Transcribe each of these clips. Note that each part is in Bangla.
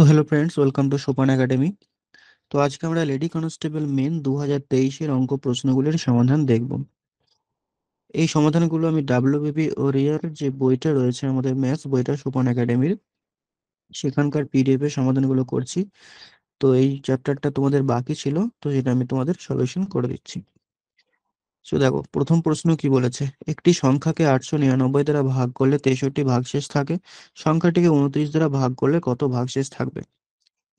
হ্যালো ফ্রেন্ডস, ওয়েলকাম টু সোপান একাডেমি। তো আজকে আমরা লেডি কনস্টেবল মেন 2023-এর অঙ্ক প্রশ্নগুলির সমাধান দেখব। এই সমাধানগুলো আমি ডাব্লিউবিপি ও রিয়ার যে বইটা রয়েছে আমাদের ম্যাথস বইটা সোপান একাডেমির, সেখানকার পিডিএফ এর সমাধানগুলো করছি। তো এই চ্যাপ্টারটা তোমাদের বাকি ছিল, তো সেটা আমি তোমাদের সলিউশন করে দিচ্ছি। তো দেখো, প্রথম প্রশ্ন কি বলেছে, একটি সংখ্যাকে 899 দ্বারা ভাগ করলে 63 ভাগশেষ থাকে, সংখ্যাটিকে 29 দ্বারা ভাগ করলে কত ভাগশেষ থাকবে?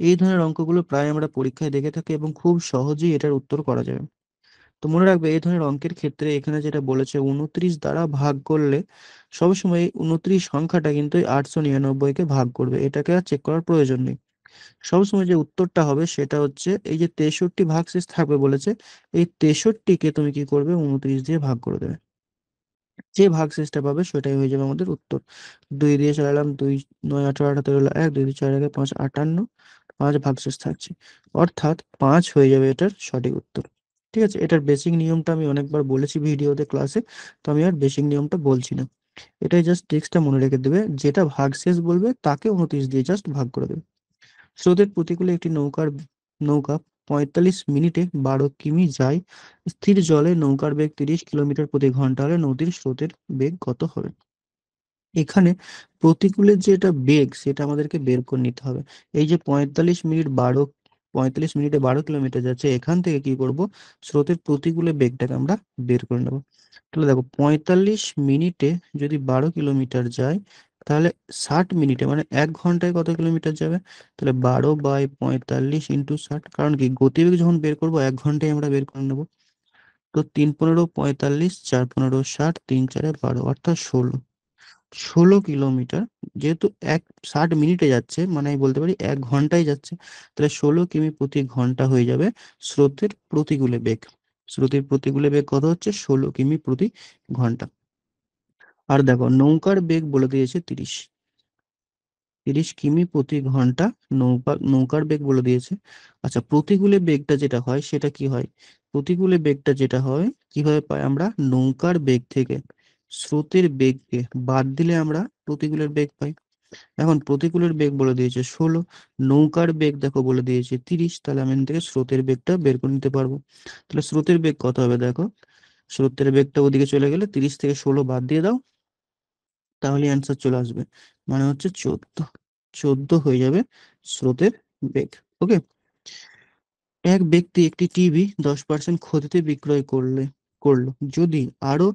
এই ধরনের অঙ্কগুলো প্রায় আমরা পরীক্ষায় দেখে থাকি এবং খুব সহজেই এটার উত্তর করা যাবে। তো মনে রাখবে, এই ধরনের অঙ্কের ক্ষেত্রে এখানে যেটা বলেছে 29 দ্বারা ভাগ করলে সবসময় এই 29 সংখ্যাটা কিন্তু এই 899 কে ভাগ করবে, এটাকে আর চেক করার প্রয়োজন নেই। সবসময় যে উত্তরটা হবে সেটা হচ্ছে এই যে 63 ভাগশেষ থাকবে বলেছে, এই 63-কে তুমি কি করবে, 29 দিয়ে ভাগ করে দেবে। যে ভাগশেষটা পাবে সেটাই হয়ে যাবে আমাদের উত্তর। 2 দিয়ে চালালাম, 2 9 18 78 হলো 1, 2 দিয়ে 4 আগে 5 58, 5 ভাগশেষ থাকছে, অর্থাৎ 5 হয়ে যাবে এটার সঠিক উত্তর। ঠিক আছে, এটার বেসিক নিয়মটা আমি অনেকবার বলেছি ভিডিওতে, ক্লাসে, তো আমি আর বেসিক নিয়মটা বলছি না। এটাই জাস্ট ট্রিক্সটা মনে রেখে দেবে, যেটা ভাগশেষ বলবে তাকে 29 দিয়ে জাস্ট ভাগ করে দেবে। স্রোতের প্রতিকূলে একটি নৌকা 45 মিনিটে 12 কিমি যায়। স্থির জলে নৌকার বেগ 30 কিলোমিটার প্রতি ঘন্টা হলে নদীর স্রোতের বেগ কত হবে? এখানে প্রতিকূলের যেটা বেগ সেটা আমাদেরকে বের করে নিতে হবে। এই যে 45 মিনিটে 12 কিলোমিটার যাচ্ছে, এখান থেকে কি করব, স্রোতের প্রতিকূলে বেগটাকে আমরা বের করে নেব। তাহলে দেখো, 45 মিনিটে যদি 12 কিলোমিটার যায়, তাহলে 60 মিনিটে মানে 1 ঘন্টায় কত কিলোমিটার যাবে? তাহলে 12/45 × 60, কারণ কি গতিবেগ যখন বের করব 1 ঘন্টায় আমরা বের করে নেব। তো 3×15 = 45, 4×15 = 60, 3×4 = 12, অর্থাৎ 16 কিলোমিটার। যেহেতু 60 মিনিটে যাচ্ছে, মানে আমি বলতে পারি 1 ঘন্টায় যাচ্ছে, তাহলে 16 কিমি প্রতি ঘন্টা হয়ে যাবে স্রোতের প্রতিকূলে বেগ। স্রোতের প্রতিকূলে বেগ কত হচ্ছে? 16 কিমি প্রতি ঘন্টা। আর দেখো, নৌকার বেগ বলে দিয়েছে 30 কিমি প্রতি ঘন্টা। নৌকার বেগ বলে দিয়েছে। আচ্ছা, প্রতিকূলে বেগটা যেটা হয় সেটা কি হয়? প্রতিকূলে বেগটা যেটা হয় কিভাবে পাই আমরা? নৌকার বেগ থেকে স্রোতের বেগকে বাদ দিলে আমরা প্রতিকূলের বেগ পাই। এখন প্রতিকূলের বেগ বলে দিয়েছে 16, নৌকার বেগ দেখো বলে দিয়েছে 30, তাহলে আমি এখান থেকে স্রোতের বেগটা বের করে নিতে পারবো। তাহলে স্রোতের বেগ কত হবে দেখো, স্রোতের বেগটা ওদিকে চলে গেলে 30 থেকে 16 বাদ দিয়ে দাও, তাহলে অ্যান্সার চলে আসবে, মানে হচ্ছে 14। 14 হয়ে যাবে স্রোতের বেগ। ওকে। এক ব্যক্তি একটি টিভি 10% ক্ষতিতে বিক্রয় করলো। যদি আরো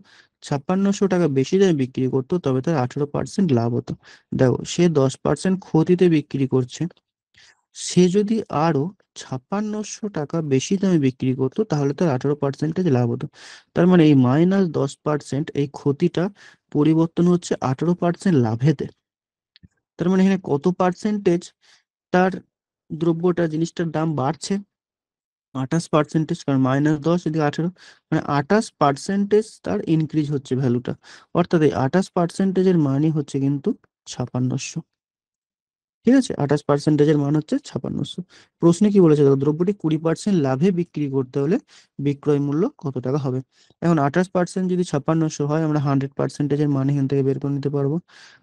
5600 টাকা বেশি দামে বিক্রি করতো তবে তার 18% লাভ হতো। দেখো, সে 10% ক্ষতিতে বিক্রি করছে, সে যদি আরো 5600 টাকা বেশি দামে বিক্রি করতো তাহলে তার 18% লাভ হতো। তার মানে এই -10%, এই ক্ষতিটা পরিবর্তন হচ্ছে 18% লাভেতে। তার মানে এখানে কত পার্সেন্টেজ তার দ্রব্যটা, জিনিসটার দাম বাড়ছে? 28%। কারণ -10 এদিকে 18, মানে 28% তার ইনক্রিজ হচ্ছে ভ্যালুটা। অর্থাৎ এই 28%-এর মানই হচ্ছে কিন্তু 5600। ঠিক আছে, 28%-এর মান হচ্ছে 5600। প্রশ্নে কি বলেছে দেখো, দ্রব্যটি 20% লাভে বিক্রি করতে হলে বিক্রয় মূল্য কত টাকা হবে? এখন 28% যদি 5600 হয়, আমরা 100%-এর মান এখান থেকে বের করে নিতে পারবো।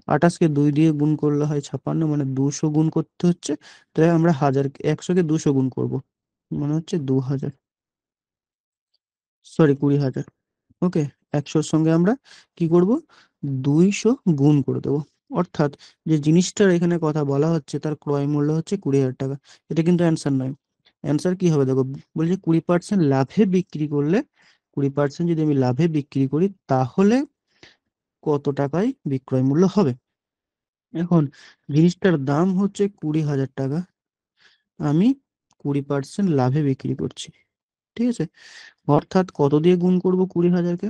28-কে 2 দিয়ে গুণ করলে হয় 56, মানে 200 গুণ করতে হচ্ছে। তাই আমরা 100-কে 200 গুণ করব, মানে হচ্ছে 2000, সরি 20000। ওকে। 100-র সঙ্গে আমরা কি করব, 200 গুণ করে দেবো। অর্থাৎ যে জিনিসটার এখানে কথা বলা হচ্ছে তার ক্রয় মূল্য হচ্ছে 20,000 টাকা। এটা কিন্তু অ্যান্সার নয়। অ্যান্সার কি হবে দেখো, বলছে 20% লাভে বিক্রি করলে, 20% যদি আমি লাভে বিক্রি করি তাহলে কত টাকায় বিক্রয় মূল্য হবে। এখন জিনিসটার দাম হচ্ছে 20,000 টাকা, আমি 20% লাভে বিক্রি করছি। ঠিক আছে, অর্থাৎ কত দিয়ে গুণ করব 20,000-কে?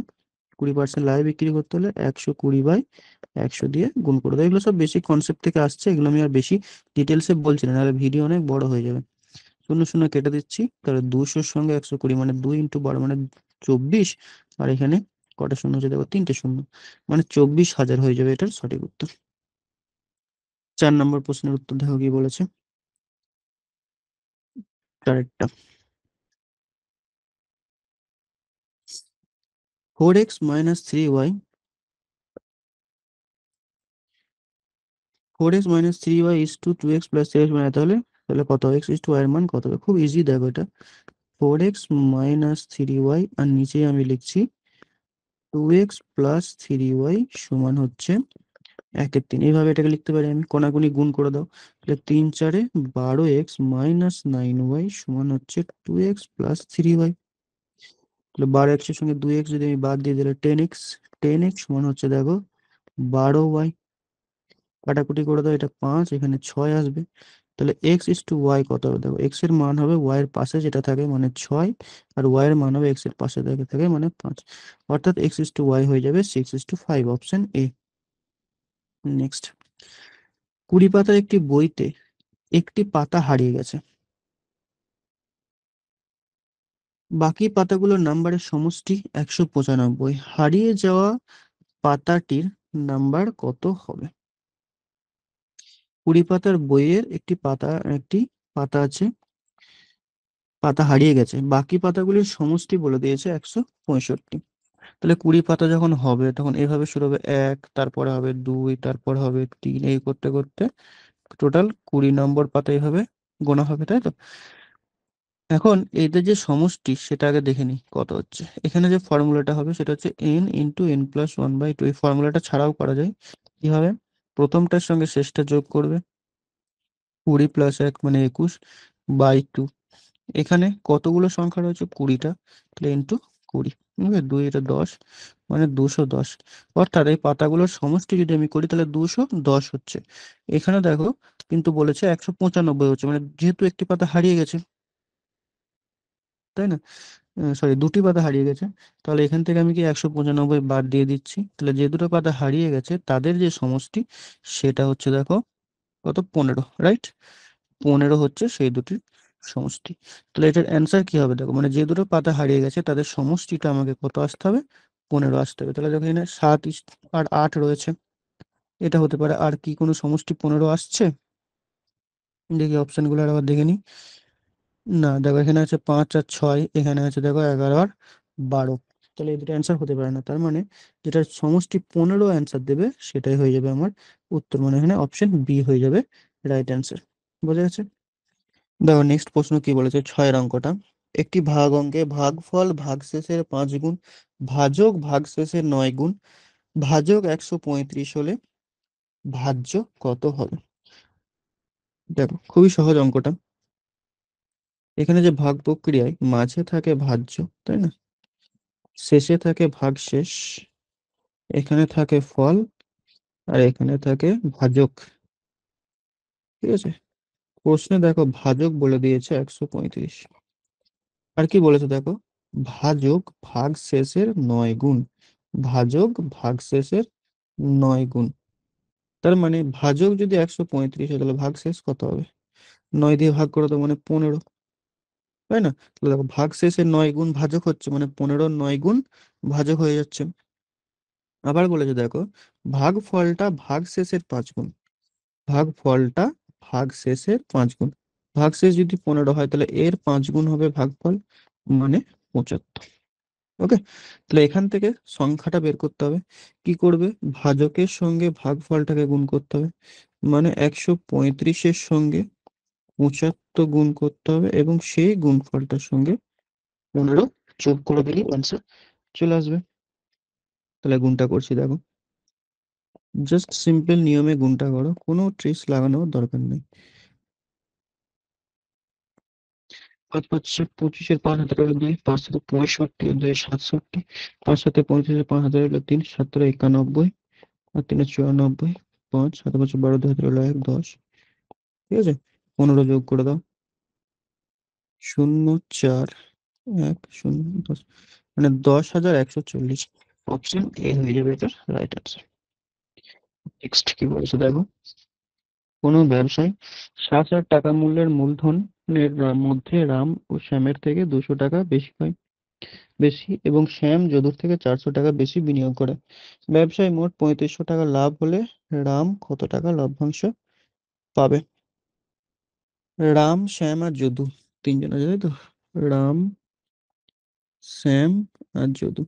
20% লাভে বিক্রি করতে হলে 120/100 দিয়ে গুণ করে দেয়। এগুলো সব বেসিক কনসেপ্ট থেকে আসছে, এগুলো আমি আর বেশি ডিটেলসে বলছি না, নাহলে ভিডিও অনেক বড় হয়ে যাবে। শূন্য শূন্য কেটে দিচ্ছি, তাহলে 200-র সঙ্গে 120 মানে 2 × 12 মানে 24। আর এখানে কটা শূন্য হচ্ছে দেখো, 3টে শূন্য, মানে 24,000 হয়ে যাবে এটার সঠিক উত্তর। 4 নম্বর প্রশ্নের উত্তর দেখো কি বলেছে, চারেরটা। 4x - 3y 4x - 3y is to 2x plus 3x বানাতে হলে তাহলে কত এক্স ইস টু ওয়াই এর মান কত হবে? খুব ইজি, দেখো এটা 4x - 3y আর নিচে আমি লিখছি 2x + 3y সমান হচ্ছে 1/3। এইভাবে এটাকে লিখতে পারি আমি, কোনাকুনি গুণ করে দাও। তাহলে 3×4 = 12x - 9y সমান হচ্ছে 2x + 3y। তাহলে 12x এর সঙ্গে 2x যদি আমি বাদ দিয়ে দিলে 10x, 10x সমান হচ্ছে দেখো 12y। কাটাকুটি করে দাও, এটা 5, এখানে 6 আসবে। তাহলে x/y কত হবে? দেখো x এর মান হবে y এর পাশে যেটা থাকে মানে 6, আর y এর মান হবে x এর পাশে থাকে থাকে মানে 5। অর্থাৎ x/y হয়ে যাবে 6/5, অপশন এ। নেক্সট, 20 পাতার একটি বইতে একটি পাতা হারিয়ে গেছে, বাকি পাতাগুলোর নাম্বারের সমষ্টি 195, হারিয়ে যাওয়া পাতাটির নাম্বার কত হবে? 20 পাতার বইয়ের একটি পাতা আছে, পাতা হারিয়ে গেছে, বাকি পাতাগুলির সমষ্টি বলে দিয়েছে 165। তাহলে 20 পাতা যখন হবে তখন এইভাবে শুরু হবে, 1, তারপরে হবে 2, তারপরে হবে 3, এই করতে করতে টোটাল 20 নম্বর পাতা এইভাবে গোনা হবে, তাই তো? এখন এইটা যে সমষ্টি সেটা আগে দেখে নিই কত হচ্ছে। এখানে যে ফর্মুলাটা হবে সেটা হচ্ছে n × n+1/2। এই ফর্মুলাটা ছাড়াও করা যায়। কিভাবে? প্রথমটার সঙ্গে শেষটা যোগ করবে, 20 + 1 মানে 21/2। এখানে কতগুলো সংখ্যা রয়েছে? 20টা, তাহলে ইন্টু 20, 2 এটা 10 মানে 210। অর্থাৎ এই পাতাগুলোর সমষ্টি যদি আমি করি তাহলে 210 হচ্ছে। এখানে দেখো কিন্তু বলেছে 195 হচ্ছে, মানে যেহেতু একটি পাতা হারিয়ে গেছে, তাই না? সরি, দুটি পাতা হারিয়ে গেছে, তাহলে এখান থেকে আমি কি 195 বাদ দিয়ে দিচ্ছি। তাহলে যে দুটো পাতা হারিয়ে গেছে তাদের যে সমষ্টি সেটা হচ্ছে দেখো কত, 15, রাইট? 15 হচ্ছে সেই দুটির সমষ্টি। তাহলে এটার অ্যান্সার কি হবে? দেখো মানে যে দুটো পাতা হারিয়ে গেছে তাদের সমষ্টিটা আমাকে কত আসতে হবে? 15 আসতে হবে। তাহলে দেখো এখানে 7 আর 8 রয়েছে, এটা হতে পারে। আর কি কোনো সমষ্টি 15 আসছে? দেখি অপশনগুলো আবার দেখে নিই। না, দেখো এখানে আছে 5 আর 6, এখানে আছে দেখো 11 আর 12। তাহলে এই দুটো অ্যান্সার হতে পারে না। তার মানে যেটা সমষ্টি 15 অ্যান্সার দেবে সেটাই হয়ে যাবে আমার উত্তর, মানে এখানে অপশন বি হয়ে যাবে রাইট অ্যান্সার। বোঝা গেছে? দেখো নেক্সট প্রশ্ন কি বলেছে, 6 অঙ্কটা। একটি ভাগ অঙ্কে ভাগফল ভাগশেষের 5 গুণ, ভাজক ভাগশেষের 9 গুণ, ভাজক 135 হলে ভাজ্য কত হবে? দেখো খুবই সহজ অঙ্কটা। এখানে যে ভাগ প্রক্রিয়ায় মাঝে থাকে ভাজ্য, তাই না, শেষে থাকে ভাগশেষ, এখানে থাকে ফল, আর এখানে থাকে ভাজক। ঠিক আছে? প্রশ্নে দেখো ভাজক বলে দিয়েছে 135, আর কি বলেছে দেখো, ভাজক ভাগশেষের 9 গুণ, ভাজক ভাগশেষের 9 গুণ। তার মানে ভাজক যদি 135 হয় তাহলে ভাগশেষ কত হবে? 9 দিয়ে ভাগ করে তো মানে 15, তাই না? তাহলে দেখো ভাগশেষের 9 গুণ ভাজক হচ্ছে মানে 15 × 9 ভাজক হয়ে যাচ্ছে। আবার বলেছে দেখো ভাগফলটা ভাগশেষের 5 গুণ, ভাগফলটা ভাগশেষের 5 গুণ। ভাগশেষ যদি 15 হয় তাহলে এর 5 গুণ হবে ভাগফল, মানে 75। ওকে, তাহলে এখান থেকে সংখ্যাটা বের করতে হবে। কি করবে? ভাজকের সঙ্গে ভাগফলটাকে গুণ করতে হবে, মানে 135-এর সঙ্গে 75 গুণ করতে হবে, এবং সেই গুণফলটার সঙ্গে 15 যোগ করে দিলে অ্যান্সার চলে আসবে। তাহলে গুণটা করছি দেখো, জাস্ট সিম্পল নিয়মে গুণটা করো, কোনো ট্রিক্স লাগানোর দরকার নেই। 5×5 = 25, 5×5 = 2, 5×7 = 65, 2×7 = 67, 5×7 = 35, 5×হাতে হলো 3, 7×91, আর 3×94, 5, 7×5 = 12, 2 হাতে হলো 1, 10। ঠিক আছে? 15 যোগ করে দাও, 0, 4, 1, 0, 10, মানে 10,140। অপশন এ হয়ে যাবে এটার রাইট আনসার। নেক্সট কি বলছে দেখো, কোনো ব্যবসায়ী 7,000 টাকা মূল্যের মূলধনের মধ্যে রাম ও শ্যামের থেকে 200 টাকা বেশি এবং শ্যাম যদুর থেকে 400 টাকা বেশি বিনিয়োগ করে। ব্যবসায় মোট 3500 টাকা লাভ হলে রাম কত টাকা লভ্যাংশ পাবে? রাম, শ্যাম আর যদু, তিনজন আছে তাই তো? রাম, শ্যাম আর যদু।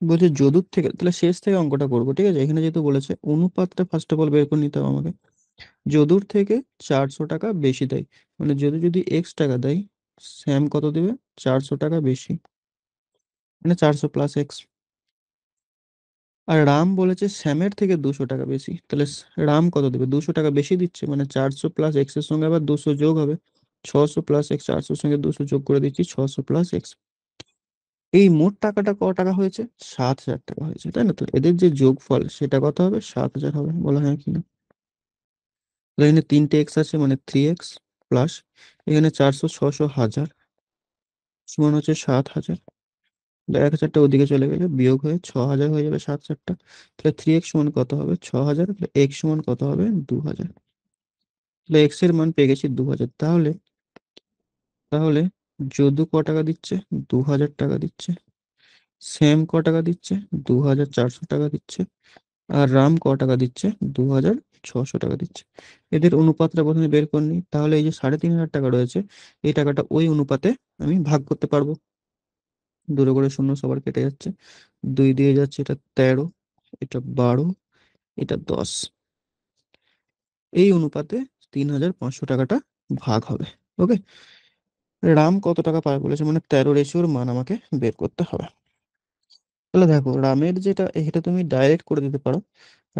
বলছে যদুর থেকে, তাহলে শেষ থেকে অঙ্কটা করবো, ঠিক আছে? এখানে যেহেতু বলেছে অনুপাতটা ফার্স্ট অফ অল বের করে নিতে হবে আমাকে। যদুর থেকে 400 টাকা বেশি দেয়, মানে যদু যদি X টাকা দেয়, শ্যাম কত দেবে? 400 টাকা বেশি, মানে 400 + X। আর রাম বলেছে শ্যামের থেকে 200 টাকা বেশি, তাহলে রাম কত দেবে? 200 টাকা বেশি দিচ্ছে, মানে 400 + X এর সঙ্গে আবার 200 যোগ হবে। 600 + X, 400 সঙ্গে 200 যোগ করে দিচ্ছি, 600 + X। এই মোট টাকাটা ক টাকা হয়েছে? 7,000 টাকা হয়েছে, তাই না? তো এদের যে যোগফল সেটা কত হবে? 7,000 হবে, বলা হয় কিনা? তো এখানে 3টে X আছে, মানে 3X প্লাস এখানে 400, 600, 1000 সমান হচ্ছে 7,000। 1,000টা ওদিকে চলে গেলে বিয়োগ হয়ে 6,000 হয়ে যাবে, 7,000টা। তাহলে 3X সমান কত হবে? 6,000। X সমান কত হবে? 2,000। তাহলে X এর মান পেয়ে গেছি 2,000। তাহলে তাহলে যদু ক টাকা দিচ্ছে? 2,000 টাকা দিচ্ছে। শ্যাম ক টাকা দিচ্ছে? 2,400 টাকা দিচ্ছে। আর রাম ক টাকা দিচ্ছে? 2,600 টাকা দিচ্ছে। এদের অনুপাতটা প্রথমে বের করে নিই। তাহলে এই যে 3,500 টাকা রয়েছে, এই টাকাটা ওই অনুপাতে আমি ভাগ করতে পারবো। দূরে করে শূন্য সবার কেটে যাচ্ছে, 2 দিয়ে যাচ্ছে, এটা 13, এটা 12, এটা 10। এই অনুপাতে 3,500 টাকাটা ভাগ হবে। ওকে। রাম কত টাকা পায় বলেছে, মানে 13 রেশিওর মান আমাকে বের করতে হবে। তাহলে দেখো, রামের যেটা, এটা তুমি ডাইরেক্ট করে দিতে পারো।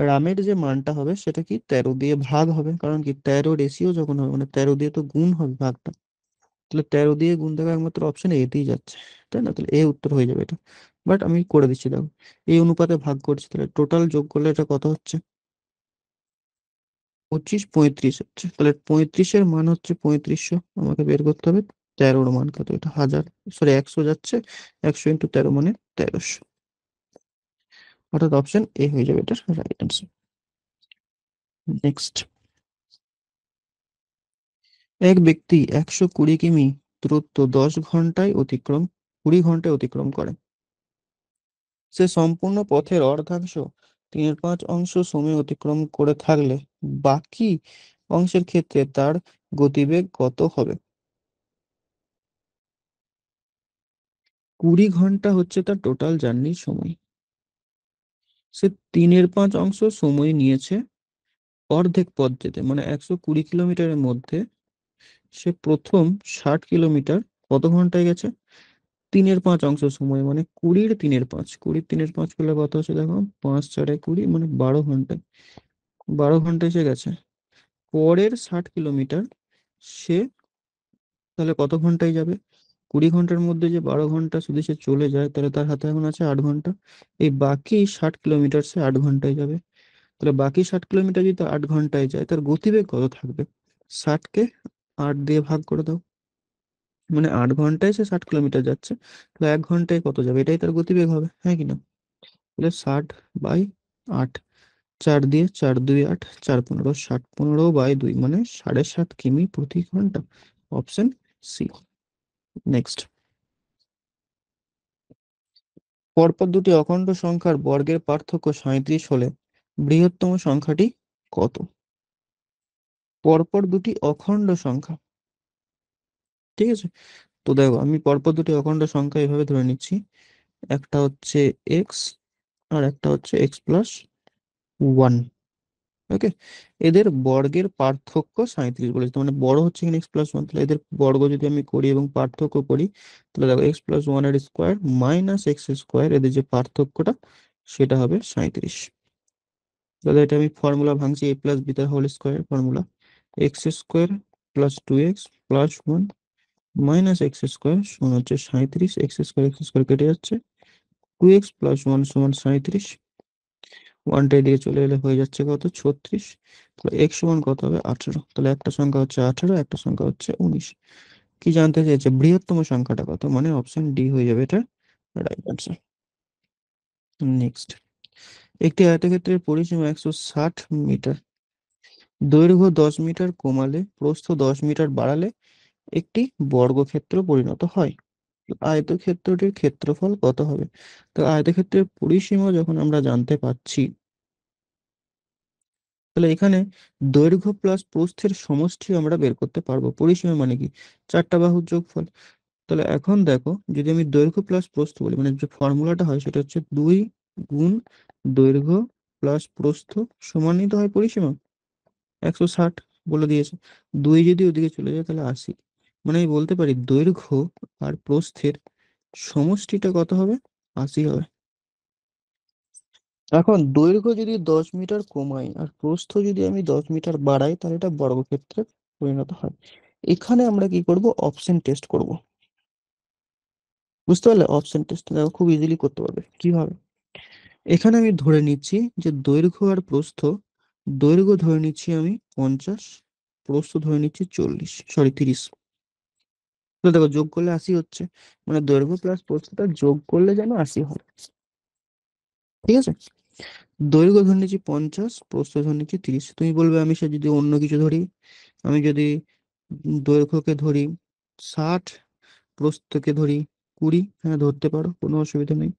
রামের যে মানটা হবে সেটা কি 13 দিয়ে ভাগ হবে, কারণ কি 13 রেশিও যখন হবে, মানে 13 দিয়ে তো গুণ হবে ভাগটা। তাহলে 13 দিয়ে গুণ থাকা একমাত্র অপশন এতেই যাচ্ছে, তাই না? তাহলে এ উত্তর হয়ে যাবে এটা। বাট আমি করে দিচ্ছি, দেখো এই অনুপাতে ভাগ করছি, তাহলে টোটাল যোগ করলে এটা কত হচ্ছে? 25, 35 হচ্ছে। তাহলে 35-এর মান হচ্ছে 3500, আমাকে বের করতে হবে। 13-র মান কত? এটা 1000, সরি 100 যাচ্ছে, 100 × 13 মানে 1300। অর্থাৎ অপশন এ হয়ে যাবে এটার রাইট অ্যান্সার। নেক্সট, এক ব্যক্তি 120 কিমি দূরত্ব 20 ঘন্টায় অতিক্রম করে। সে সম্পূর্ণ পথের অর্ধাংশ, 3/5 অংশ সময় অতিক্রম করে থাকলে বাকি অংশের ক্ষেত্রে তার গতিবেগ কত হবে? 20 ঘন্টা হচ্ছে তার টোটাল জার্নির সময়। সে 3/5 অংশ সময় নিয়েছে অর্ধেক পথ যেতে, মানে 120 কিলোমিটারের মধ্যে সে প্রথম 60 কিলোমিটার কত ঘন্টায় গেছে? 3/5 অংশ সময়, মানে 20-র 3/5, 20-র 3/5 করলে কত হচ্ছে দেখো, 5×4 = 20, মানে 12 ঘন্টায়। 12 ঘন্টায় সে গেছে। পরের 60 কিলোমিটার সে তাহলে কত ঘন্টায় যাবে? 20 ঘন্টার মধ্যে যে 12 ঘন্টা যদি সে চলে যায়, তাহলে তার হাতে এখন আছে 8 ঘন্টা। এই বাকি 60 কিলোমিটার সে 8 ঘন্টায় যাবে। তাহলে বাকি 60 কিলোমিটার যদি 8 ঘন্টায় যায়, তার গতিবেগ কত থাকবে? 60কে 8 দিয়ে ভাগ করে দাও, মানে 8 ঘন্টায় সে 60 কিলোমিটার যাচ্ছে, তাহলে 1 ঘন্টায় কত যাবে? এটাই তার গতিবেগ হবে, হ্যাঁ কি না? তাহলে 60/8, 4 দিয়ে 4×2 = 8, 4×15, 60, 15/2, মানে 7.5 কিমি প্রতি ঘন্টা। Option C. নেক্সট, পরপর দুটি অখণ্ড সংখ্যার বর্গের পার্থক্য 37 হলে বৃহত্তম সংখ্যাটি কত? পরপর দুটি অখণ্ড সংখ্যা, ঠিক আছে? তো দেখো, আমি পরপর দুটি অখণ্ড সংখ্যা এভাবে ধরে নিচ্ছি। একটা হচ্ছে এক্স, আর একটা হচ্ছে x+1। ওকে। এদের বর্গের পার্থক্য 37 বলেছে, তার মানে বড় হচ্ছে এখানে x+1। তাহলে এদের বর্গ যদি আমি করি এবং পার্থক্য করি, তাহলে দেখো x+1-এর স্কোয়ার মাইনাস x² এদের যে পার্থক্যটা সেটা হবে 37। তাহলে এটা আমি ফর্মুলা ভাঙছি, a+b তার whole square formula, x² + 2x+1 minus x² সমান হচ্ছে 37, x² কেটে যাচ্ছে, 2x+1 সমান 37, ওয়ানটা দিয়ে চলে এলে হয়ে যাচ্ছে কত? 36। তাহলে x সমান কত হবে? 18। তাহলে একটা সংখ্যা হচ্ছে 18, একটা সংখ্যা হচ্ছে 19। কি জানতে চাইছে? বৃহত্তম সংখ্যাটা কত, মানে অপশন ডি হয়ে যাবে এটা রাইট আনসার। নেক্সট, একটি আয়তক্ষেত্রের পরিসীমা 160 মিটার, দৈর্ঘ্য 10 মিটার কমালে প্রস্থ 10 মিটার বাড়ালে একটি বর্গক্ষেত্র পরিণত হয়। আয়তক্ষেত্রটির ক্ষেত্রফল কত হবে? তো আয়তক্ষেত্রের পরিসীমা যখন আমরা জানতে পাচ্ছি, তাহলে এখানে দৈর্ঘ্য প্লাস প্রস্থের সমষ্টি আমরা বের করতে পারবো। পরিসীমা মানে কি? 4টা বাহুর যোগফল। তাহলে এখন দেখো, যদি আমি দৈর্ঘ্য প্লাস প্রস্থ বলি, মানে যে ফর্মুলাটা হয় সেটা হচ্ছে 2 গুণ দৈর্ঘ্য প্লাস প্রস্থ সমানই তো হয় পরিসীমা, 160 বলে দিয়েছে। 2 যদি ওদিকে চলে যায় তাহলে 80। মানে আমি বলতে পারি দৈর্ঘ্য আর প্রস্থের সমষ্টিটা কত হবে? 80 হবে। এখন দৈর্ঘ্য যদি 10 মিটার কমাই আর প্রস্থ যদি আমি 10 মিটার বাড়াই, তাহলে এটা বর্গক্ষেত্রে পরিণত হয়। এখানে আমরা কি করব? অপশন টেস্ট করব। বুঝতে পারলে? অপশন টেস্ট দেখো খুব ইজিলি করতে পারবে। কিভাবে? এখানে আমি ধরে নিচ্ছি যে দৈর্ঘ্য আর প্রস্থ, দৈর্ঘ্য ধরে নিচ্ছি আমি 50, প্রস্থ ধরে নিচ্ছি 40, সরি 30। তো দেখো যোগ করলে 80 হচ্ছে, মানে দৈর্ঘ্য প্লাস প্রস্থটা যোগ করলে যেন 80 হয়। ঠিক আছে? দৈর্ঘ্য ধরে নিচ্ছি 50, প্রস্থ ধরে নিচ্ছি 30। তুমি বলবে আমি সে যদি অন্য কিছু ধরি, আমি যদি দৈর্ঘ্যকে ধরি 60, প্রস্থকে ধরি 20, হ্যাঁ ধরতে পারো, কোনো অসুবিধা নেই।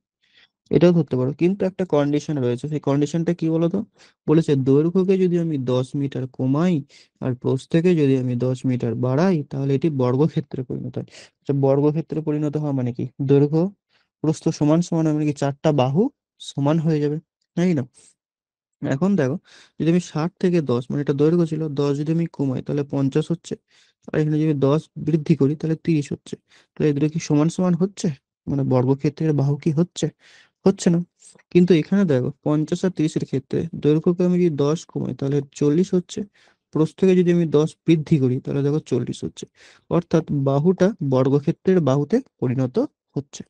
এটাও ধরতে পারো, কিন্তু একটা কন্ডিশন রয়েছে। সেই কন্ডিশনটা কি বলতো? বলেছে দৈর্ঘ্যকে যদি আমি 10 মিটার কমাই আর প্রস্থকে যদি আমি 10 মিটার বাড়াই, তাহলে এটি বর্গক্ষেত্রে পরিণত হয়। আচ্ছা, বর্গক্ষেত্রে পরিণত হওয়া মানে কি? দৈর্ঘ্য প্রস্থ সমান সমান মানে কি চারটা বাহু সমান হয়ে যাবে, তাই না? এখন দেখো, যদি আমি 60 থেকে 10, মানে এটা দৈর্ঘ্য ছিল, 10 যদি আমি কমাই তাহলে 50 হচ্ছে, আর এখানে যদি 10 বৃদ্ধি করি তাহলে 30 হচ্ছে। তাহলে এদের কি সমান সমান হচ্ছে? মানে বর্গক্ষেত্রের বাহু কি হচ্ছে? হচ্ছে না। কিন্তু এখানে দেখো 50 আর 30-এর ক্ষেত্রে দৈর্ঘ্যকে আমি যদি 10 কমাই তাহলে 40 হচ্ছে, প্রস্থকে যদি আমি 10 বৃদ্ধি করি তাহলে দেখো 40 হচ্ছে। অর্থাৎ বাহুটা বর্গক্ষেত্রের বাহুতে পরিণত হচ্ছে।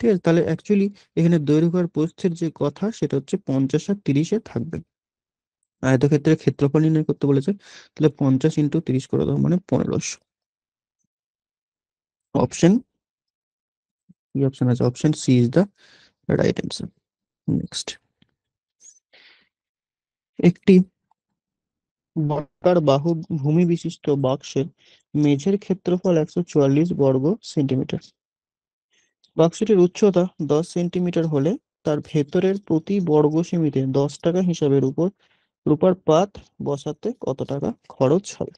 ঠিক আছে? তাহলে অ্যাকচুয়ালি এখানে দৈর্ঘ্য আর প্রস্থের যে কথা সেটা হচ্ছে 50 আর 30-এ থাকবে। আয়তক্ষেত্রের ক্ষেত্রফল নির্ণয় করতে বলেছে, তাহলে 50 × 30 করে দাও, মানে 1500। অপশন, কি অপশন আছে? Option C is the right answer. Next, একটি বর্গাকার বাহু ভূমি বিশিষ্ট বাক্সের মেঝের ক্ষেত্রফল 144 বর্গ সেন্টিমিটার। বাক্সটির উচ্চতা 10 সেন্টিমিটার হলে তার ভেতরের প্রতি বর্গ সেমিতে 10 টাকা হিসাবের উপর রূপার পাত বসাতে কত টাকা খরচ হবে?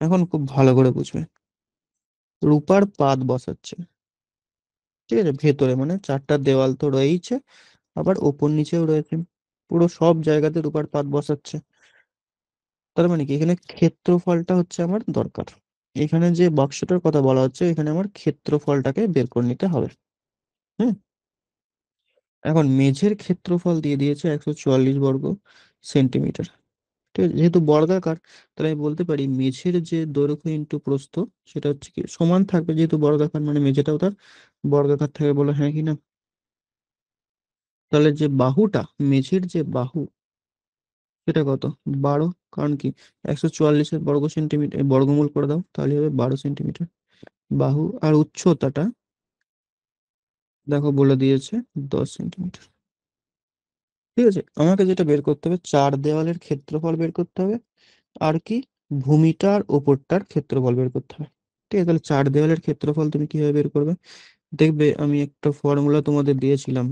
এখন খুব ভালো করে বুঝবে। রূপার পাত বসাচ্ছে, ঠিক আছে, ভেতরে, মানে চারটা দেওয়াল তো রয়েইছে, আবার ওপর নিচেও রয়েছে, পুরো সব জায়গাতে রূপার পাত বসাচ্ছে। তার মানে কি এখানে ক্ষেত্রফলটা হচ্ছে আমার দরকার। এখানে যে বাক্সটার কথা বলা হচ্ছে, এখানে আমার ক্ষেত্রফলটাকে বের করে নিতে হবে। হুম। এখন মেঝের ক্ষেত্রফল দিয়ে দিয়েছে 144 বর্গ সেন্টিমিটার। ঠিক আছে, যেহেতু বর্গাকার, তাহলে আমি বলতে পারি মেঝের যে দৈর্ঘ্য ইন্টু প্রস্থ সেটা হচ্ছে কি সমান থাকবে, যেহেতু বর্গাকার মানে মেঝেটাও তার বর্গাকার থাকে, বলো হ্যাঁ কি না? তাহলে যে বাহুটা, মেঝের যে বাহু সেটা কত? 12। কারণ কি 144-এর বর্গ সেন্টিমিটার বর্গমূল করে দাও, তাহলে হবে 12 সেন্টিমিটার বাহু। আর উচ্চতাটা দেখো বলে দিয়েছে 10 সেন্টিমিটার। ঠিক আছে, আমাকে যেটা বের করতে হবে, চার দেওয়ালের ক্ষেত্রফল বের করতে হবে, আর কি ভূমিটার ওপরটার ক্ষেত্রফল বের করতে হবে। ঠিক আছে, তাহলে চার দেওয়ালের ক্ষেত্রফল তুমি কিভাবে বের করবে? দেখবে আমি একটা ফর্মুলা তোমাদের দিয়েছিলাম,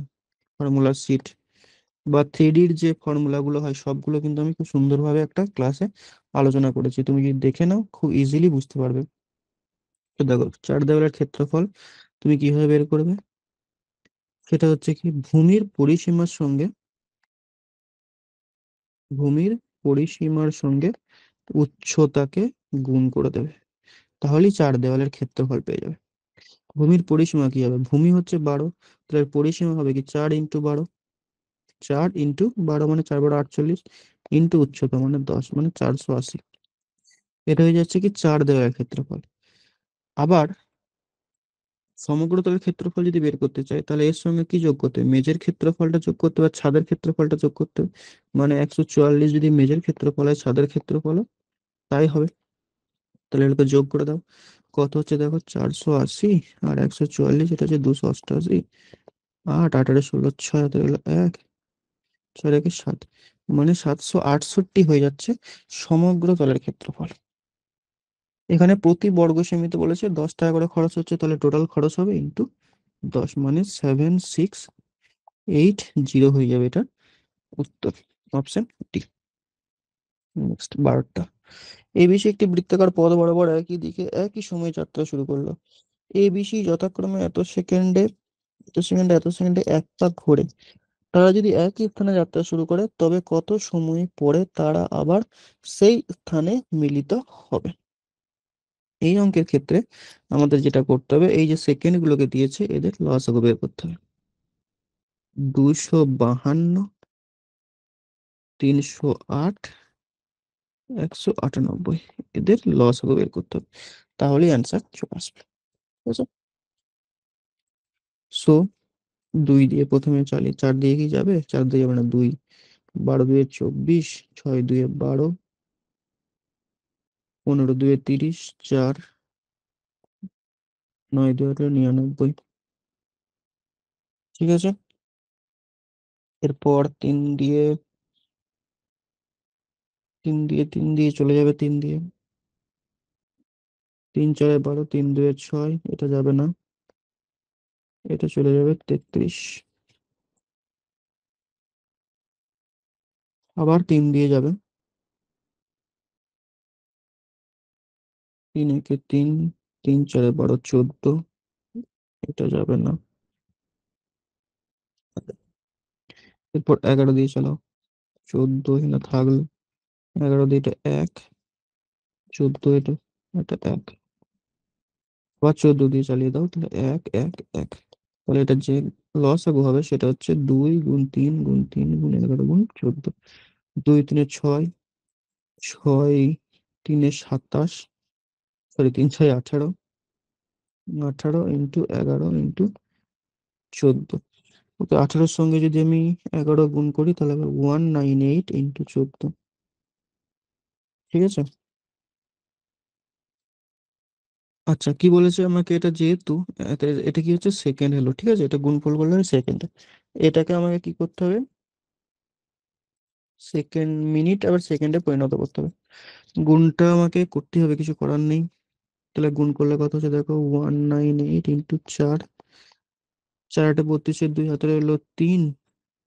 ফর্মুলা শিট বা 3Dর যে ফর্মুলাগুলো হয় সবগুলো কিন্তু আমি খুব সুন্দরভাবে একটা ক্লাসে আলোচনা করেছি। তুমি যদি দেখে নাও খুব ইজিলি বুঝতে পারবে। তো দেখো, চার দেওয়ালের ক্ষেত্রফল তুমি কিভাবে বের করবে? সেটা হচ্ছে কি ভূমির পরিসীমার সঙ্গে উচ্চতাকে গুণ করে দেবে, তাহলেই চার দেওয়ালের ক্ষেত্রফল পেয়ে যাবে। ভূমির পরিসীমা কি হবে? ভূমি হচ্ছে 12, তাহলে এর পরিসীমা হবে কি 4 × 12, 4 × 12 মানে 4 × 12 = 48, ইন্টু উচ্চতা মানে 10, মানে 480। এটা হয়ে যাচ্ছে কি চার দেওয়ালের ক্ষেত্রফল। আবার সমগ্রতলের ক্ষেত্রফল যদি বের করতে চাই, তাহলে এর সঙ্গে কি যোগ করতে হবে? মেঝের ক্ষেত্রফলটা যোগ করতে হবে, আর ছাদের ক্ষেত্রফলটা যোগ করতে হবে। মানে 144 যদি মেঝের ক্ষেত্রফল হয়, ছাদের ক্ষেত্রফল তাই হবে। তাহলে এটাকে যোগ করে দাও, কত হচ্ছে দেখো 480 আর 144, এটা হচ্ছে 288। 8, 8 × 16, 6, হাতে গেল 1, 6 × 7, মানে 768 হয়ে যাচ্ছে সমগ্র তলের ক্ষেত্রফল। এখানে প্রতি বর্গ সেমিতে বলেছে 10 টাকা করে খরচ হচ্ছে, তাহলে টোটাল খরচ হবে ইন্টু 10, মানে 7680 হয়ে যাবে এটা উত্তর। Option D. নেক্সট 12টা। এবিসি একটি বৃত্তাকার পথ বরাবর একই দিকে একই সময়ে যাত্রা শুরু করলো। এবিসি যথাক্রমে এত সেকেন্ডে এক পাক ঘোরে। তারা যদি একই স্থানে যাত্রা শুরু করে তবে কত সময় পরে তারা আবার সেই স্থানে মিলিত হবে? এই অঙ্কের ক্ষেত্রে আমাদের যেটা করতে হবে, এই যে সেকেন্ড গুলোকে দিয়েছে এদের লসাগু বের করতে হবে। 252, 308, 198, এদের লসাগু বের করতে হবে, তাহলেই অ্যান্সার চলে আসবে। ঠিক আছে, সো 2 দিয়ে প্রথমে চালিয়ে, 4 দিয়ে কি যাবে? 4 দিয়ে যাবে না, 2, 12 2 24, 6 2 12, 15 2 30, 4, 9 2 99। ঠিক আছে, এরপর 3 দিয়ে চলে যাবে, 3 দিয়ে, 3 4 12, 3 2 6, এটা যাবে না, এটা চলে যাবে 33। আবার 3 দিয়ে যাবে, 3 একে 3, 3 4 12 14, এটা যাবে না। এরপর 11 দিয়ে চালাও, 14 এখানে থাকলো, 11 দিয়ে এটা 1, 14 এটা, এটা 1, আবার 14 দিয়ে চালিয়ে দাও, তাহলে 1 1 1। তাহলে এটা যে লসাগু হবে সেটা হচ্ছে 2 গুণ 3 গুণ 3 গুণ 11 গুণ 14। 2 3 6, 6 3 27, সরি 3 6 18, 18 ইন্টু 11 ইন্টু 14। ওকে, 18-র সঙ্গে যদি আমি 11 গুণ করি তাহলে হবে 198 ইন্টু 14। ঠিক আছে, আচ্ছা কি বলেছে আমাকে, এটা যেহেতু এটা কি হচ্ছে সেকেন্ড হলো, ঠিক আছে, এটা গুণফল করলে সেকেন্ড, এটাকে আমাকে কি করতে হবে, সেকেন্ড মিনিট আবার সেকেন্ডে পরিণত করতে হবে। গুণটা আমাকে করতে হবে, কিছু করার নেই। তাহলে গুণ করলে কত হচ্ছে দেখো, 198 ইন্টু 4, 4 8 32, 2 হাতে রইলো 3,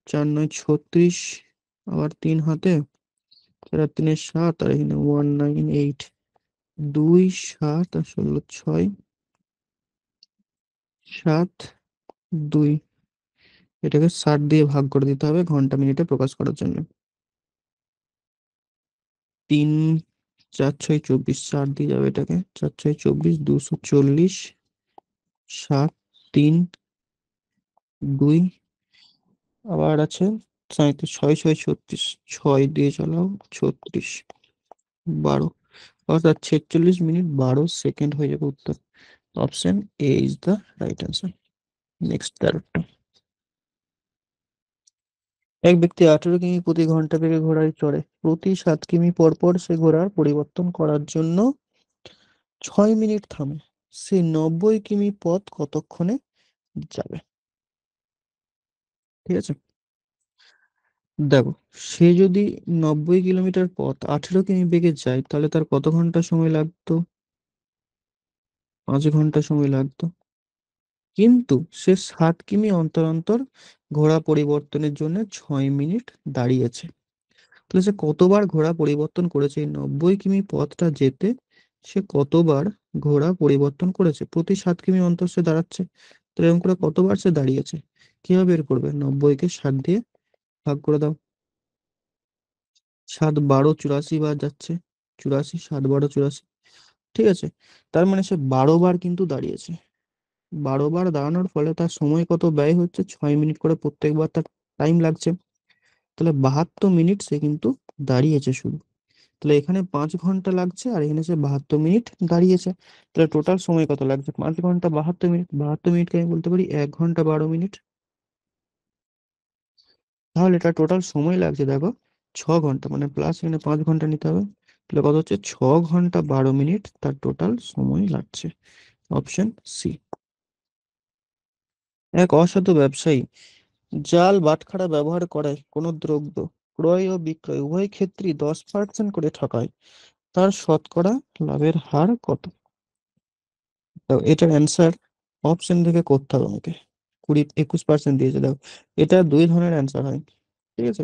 4 9 36, আবার 3 হাতে, 4 আর 3 7, আর এখানে 198, 2 7 আর 16 6, 7 2, এটাকে 60 দিয়ে ভাগ করে দিতে হবে ঘন্টা মিনিটে প্রকাশ করার জন্য। 3 4 6 24, 4 দিয়ে যাবে এটাকে, 4 6 24, 240, 7 3 2, আবার আছে 37, 6 6 36, 6 দিয়ে চালাও 36, 12, অর্থাৎ 46 মিনিট 12 সেকেন্ড হয়ে যাবে উত্তর। Option A is the right answer. Next 13টা, এক ব্যক্তি 18 কিমি প্রতি ঘন্টা বেগে ঘোড়ায় চড়ে, প্রতি 7 কিমি পর পর সে ঘোড়ার পরিবর্তন করার জন্য 6 মিনিট থামে, সে 90 কিমি পথ কতক্ষণে যাবে? ঠিক আছে, দেখো, সে যদি 90 কিলোমিটার পথ 18 কিমি বেগে যায় তাহলে তার কত ঘন্টা সময় লাগতো? 5 ঘন্টা সময় লাগতো। কিন্তু সে 7 কিমি অন্তর অন্তর ঘোড়া পরিবর্তনের জন্য 6 মিনিট দাঁড়িয়েছে। তাহলে সে কতবার ঘোড়া পরিবর্তন করেছে? এই 90 কিমি পথটা যেতে সে কতবার ঘোড়া পরিবর্তন করেছে? প্রতি 7 কিমি অন্তর সে দাঁড়াচ্ছে, তো এরকম করে কতবার সে দাঁড়িয়েছে? কিভাবে বের করবে? 90-কে 7 দিয়ে ভাগ করে দাও, 7 12 84 বার যাচ্ছে, 84, 7 12 84। ঠিক আছে, তার মানে সে 12 বার কিন্তু দাঁড়িয়েছে। 12 বার দাঁড়ানোর ফলে তার সময় কত ব্যয় হচ্ছে? 6 মিনিট করে প্রত্যেকবার তার টাইম লাগছে। তাহলে 72 মিনিট সে কিন্তু দাঁড়িয়েছে শুধু। তাহলে এখানে 5 ঘন্টা লাগছে আর এখানে সে 72 মিনিট দাঁড়িয়েছে। তাহলে টোটাল সময় কত লাগছে? 5 ঘন্টা 72 মিনিট, 72 মিনিটকে আমি বলতে পারি 1 ঘন্টা 12 মিনিট। তাহলে এটা টোটাল সময় লাগছে দেখো 6 ঘন্টা, মানে প্লাস এখানে 5 ঘন্টা নিতে হবে। তাহলে কত হচ্ছে? 6 ঘন্টা 12 মিনিট তার টোটাল সময় লাগছে। Option C. এক অসাধু ব্যবসায়ী জাল বাটখারা ব্যবহার করে কোনো দ্রব্য ক্রয় ও বিক্রয় উভয় ক্ষেত্রেই 10% করে ঠকায়, তার শতকরা লাভের হার কত? তো এটার অ্যান্সার অপশন থেকে করতে হবে আমাকে। 20 21% দিয়েছে দেখো, এটা দুই ধরনের অ্যান্সার হয়। ঠিক আছে।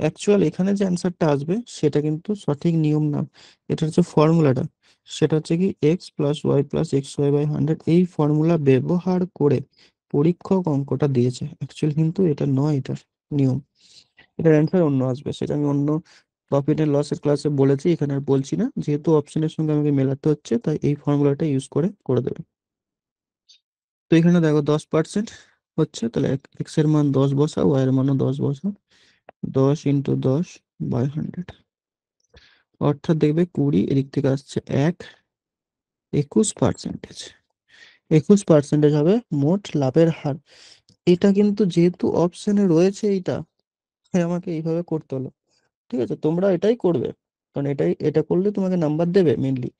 অ্যাকচুয়াল এখানে যে অ্যান্সারটা আসবে সেটা কিন্তু সঠিক নিয়ম না, এটা হচ্ছে ফর্মুলাটা। সেটা হচ্ছে কি x+y+xy/100, এই ফর্মুলা ব্যবহার করে পরীক্ষক অঙ্কটা দিয়েছে। অ্যাকচুয়ালি কিন্তু এটা নয়, এটার নিয়ম। এটার অ্যান্সার অন্য আসবে, সেটা আমি অন্য প্রফিট এন্ড লসের ক্লাসে বলেছি, এখানে আর বলছি না। যেহেতু অপশনের সঙ্গে আমাকে মেলাতে হচ্ছে, তাই এই ফর্মুলাটা ইউজ করে করে দেবে। তো এখানে দেখো 10% হচ্ছে, তাহলে এক্স এর মান 10 বসাও, ওয়াই এর মানও 10 বসাও। 10 × 10/100, অর্থাৎ দেখবে 20, এদিক থেকে আসছে 1, 21%। 21% হবে মোট লাভের হার। এটা কিন্তু যেহেতু অপশনে রয়েছে এইটা, তাই আমাকে এইভাবে করতে হলো। ঠিক আছে, তোমরা এটাই করবে, কারণ এটা করলে তোমাকে নাম্বার দেবে মেনলি।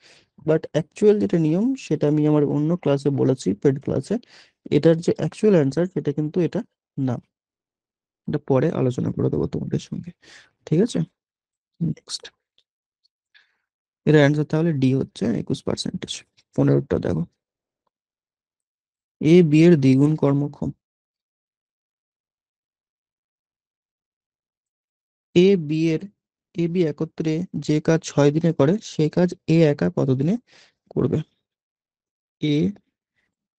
বাট অ্যাকচুয়াল যেটা নিয়ম সেটা আমি আমার অন্য ক্লাসে বলেছি, পেড ক্লাসে। এটার যে অ্যাকচুয়াল অ্যান্সার সেটা কিন্তু এটা না। এটা পরে আলোচনা করে দেবো তোমাদের সঙ্গে। ঠিক আছে, নেক্সট। এর অ্যান্সার তাহলে ডি হচ্ছে 21%। 15টা দেখো, এ বি এর দ্বিগুণ কর্মক্ষম। এ বি এর এ বি একত্রে যে কাজ 6 দিনে করে, সে কাজ এ একা কত দিনে করবে? এ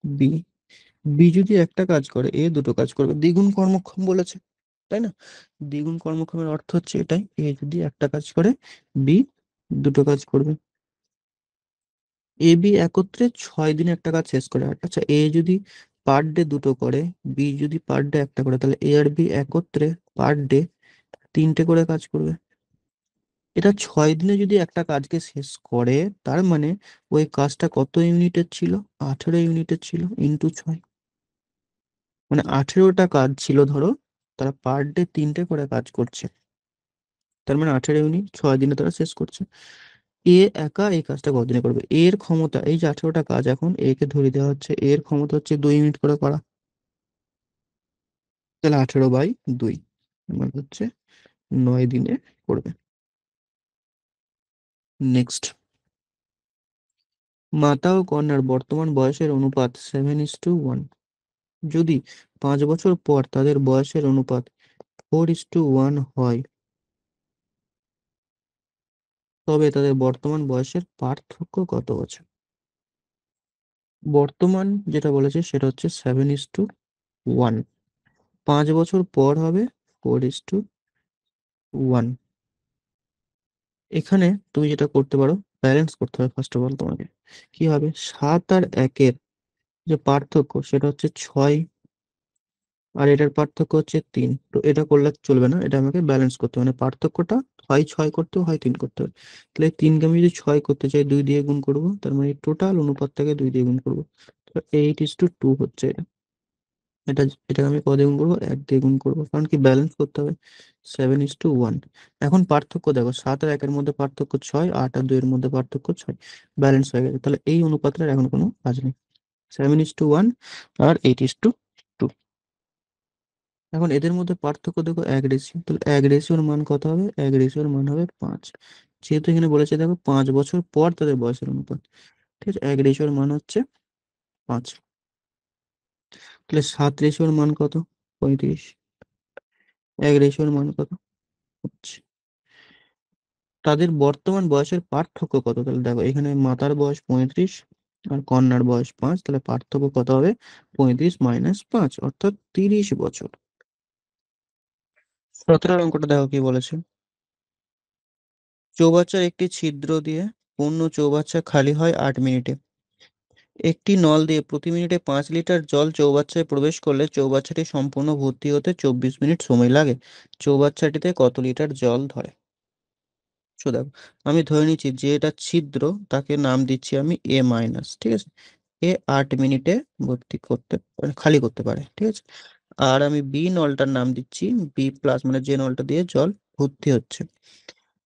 বি, বি যদি একটা কাজ করে, এ দুটো কাজ করবে, দ্বিগুণ কর্মক্ষম বলেছে, তাই না? দ্বিগুণ কর্মক্ষমের অর্থ হচ্ছে এটাই, এ যদি একটা কাজ করে, বি দুটো কাজ করবে। এ বি একত্রে 6 দিনে একটা কাজ শেষ করে। আচ্ছা, এ যদি পার ডে দুটো করে, বি যদি পার ডে একটা করে, তাহলে এ আর বি একত্রে পার ডে 3টে করে কাজ করবে। এটা 6 দিনে যদি একটা কাজকে শেষ করে, তার মানে ওই কাজটা কত ইউনিটের ছিল? 18 ইউনিটের ছিল, ইন্টু 6। মানে 18টা কাজ ছিল ধরো, তারা পার ডে 3টে করে কাজ করছে, তার মানে 18 ইউনিট 6 দিনে তারা শেষ করছে। এ একা এই কাজটা কতদিনে করবে? এর ক্ষমতা, এই যে 18টা কাজ এখন এ কে ধরে দেওয়া হচ্ছে, এর ক্ষমতা হচ্ছে 2 ইউনিট করে করা। তাহলে 18/2 মানে হচ্ছে 9 দিনে করবে। নেক্সট, মাতা ও কন্যার বর্তমান বয়সের অনুপাত 7:1। যদি 5 বছর পর তাদের বয়সের অনুপাত 4:1 হয়, তবে তাদের বর্তমান বয়সের পার্থক্য কত বছর? বর্তমান যেটা বলেছে সেটা হচ্ছে 7:1, 5 বছর পর হবে 4:1। এখানে তুমি যেটা করতে পারো, ব্যালেন্স করতে হবে ফার্স্ট অফ অল তোমাকে। কি হবে? 7 আর 1-এর যে পার্থক্য সেটা হচ্ছে 6, আর এটার পার্থক্য হচ্ছে 3। তো এটা করলে চলবে না, এটা আমাকে ব্যালেন্স করতে হবে, মানে পার্থক্যটা হয় 6 করতে হবে, হয় 3 করতে হবে। তাহলে 3কে আমি যদি 6 করতে চাই, 2 দিয়ে গুণ করবো, তার মানে টোটাল অনুপাতটাকে 2 দিয়ে গুণ করবো। তো 8:2 হচ্ছে এটা। এটা এটাকে আমি কত দিয়ে গুণ করবো? 1 দিয়ে গুণ করবো, কারণ কি ব্যালেন্স করতে হবে। 7:1। এখন পার্থক্য দেখো, 7 আর 1-এর মধ্যে পার্থক্য 6, 8 আর 2-এর মধ্যে পার্থক্য 6, ব্যালেন্স হয়ে গেছে। তাহলে এই অনুপাতটার এখন কোনো কাজ নেই। 7:1 আর 8:2। এখন এদের মধ্যে পার্থক্য দেখো 1 রেশিও, তাহলে 1 রেশিওর মান কত হবে? 1 রেশিওর মান হবে 5। যেহেতু এখানে বলেছে দেখো 5 বছর পর তাদের বয়সের অনুপাত, ঠিক আছে, 1 রেশিওর মান হচ্ছে 5। তাহলে 7 রেশিওর মান কত? 35। 1 রেশিওর মান কত হচ্ছে? তাদের বর্তমান বয়সের পার্থক্য কত? তাহলে দেখো এখানে মাতার বয়স 35 আর কন্যার বয়স 5, তাহলে পার্থক্য কত হবে? 35 - 5, অর্থাৎ 30 বছর। 17 অঙ্কটা দেখো কি বলেছে। চৌবাচ্চার একটি ছিদ্র দিয়ে পূর্ণ চৌবাচ্চা খালি হয় 8 মিনিটে। একটি নল দিয়ে প্রতি মিনিটে 5 লিটার জল চৌবাচ্চায় প্রবেশ করলে চৌবাচ্চাটি সম্পূর্ণ ভর্তি হতে 24 মিনিট সময় লাগে। চৌবাচ্চাটিতে কত লিটার জল ধরে? দেখো, আমি ধরে নিচ্ছি যে এটা ছিদ্র, তাকে নাম দিচ্ছি আমি A-, ঠিক আছে। এ 8 মিনিটে ভর্তি করতে, মানে খালি করতে পারে, ঠিক আছে। আর আমি বি নলটার নাম দিচ্ছি B+, মানে যে নলটা দিয়ে জল ভর্তি হচ্ছে,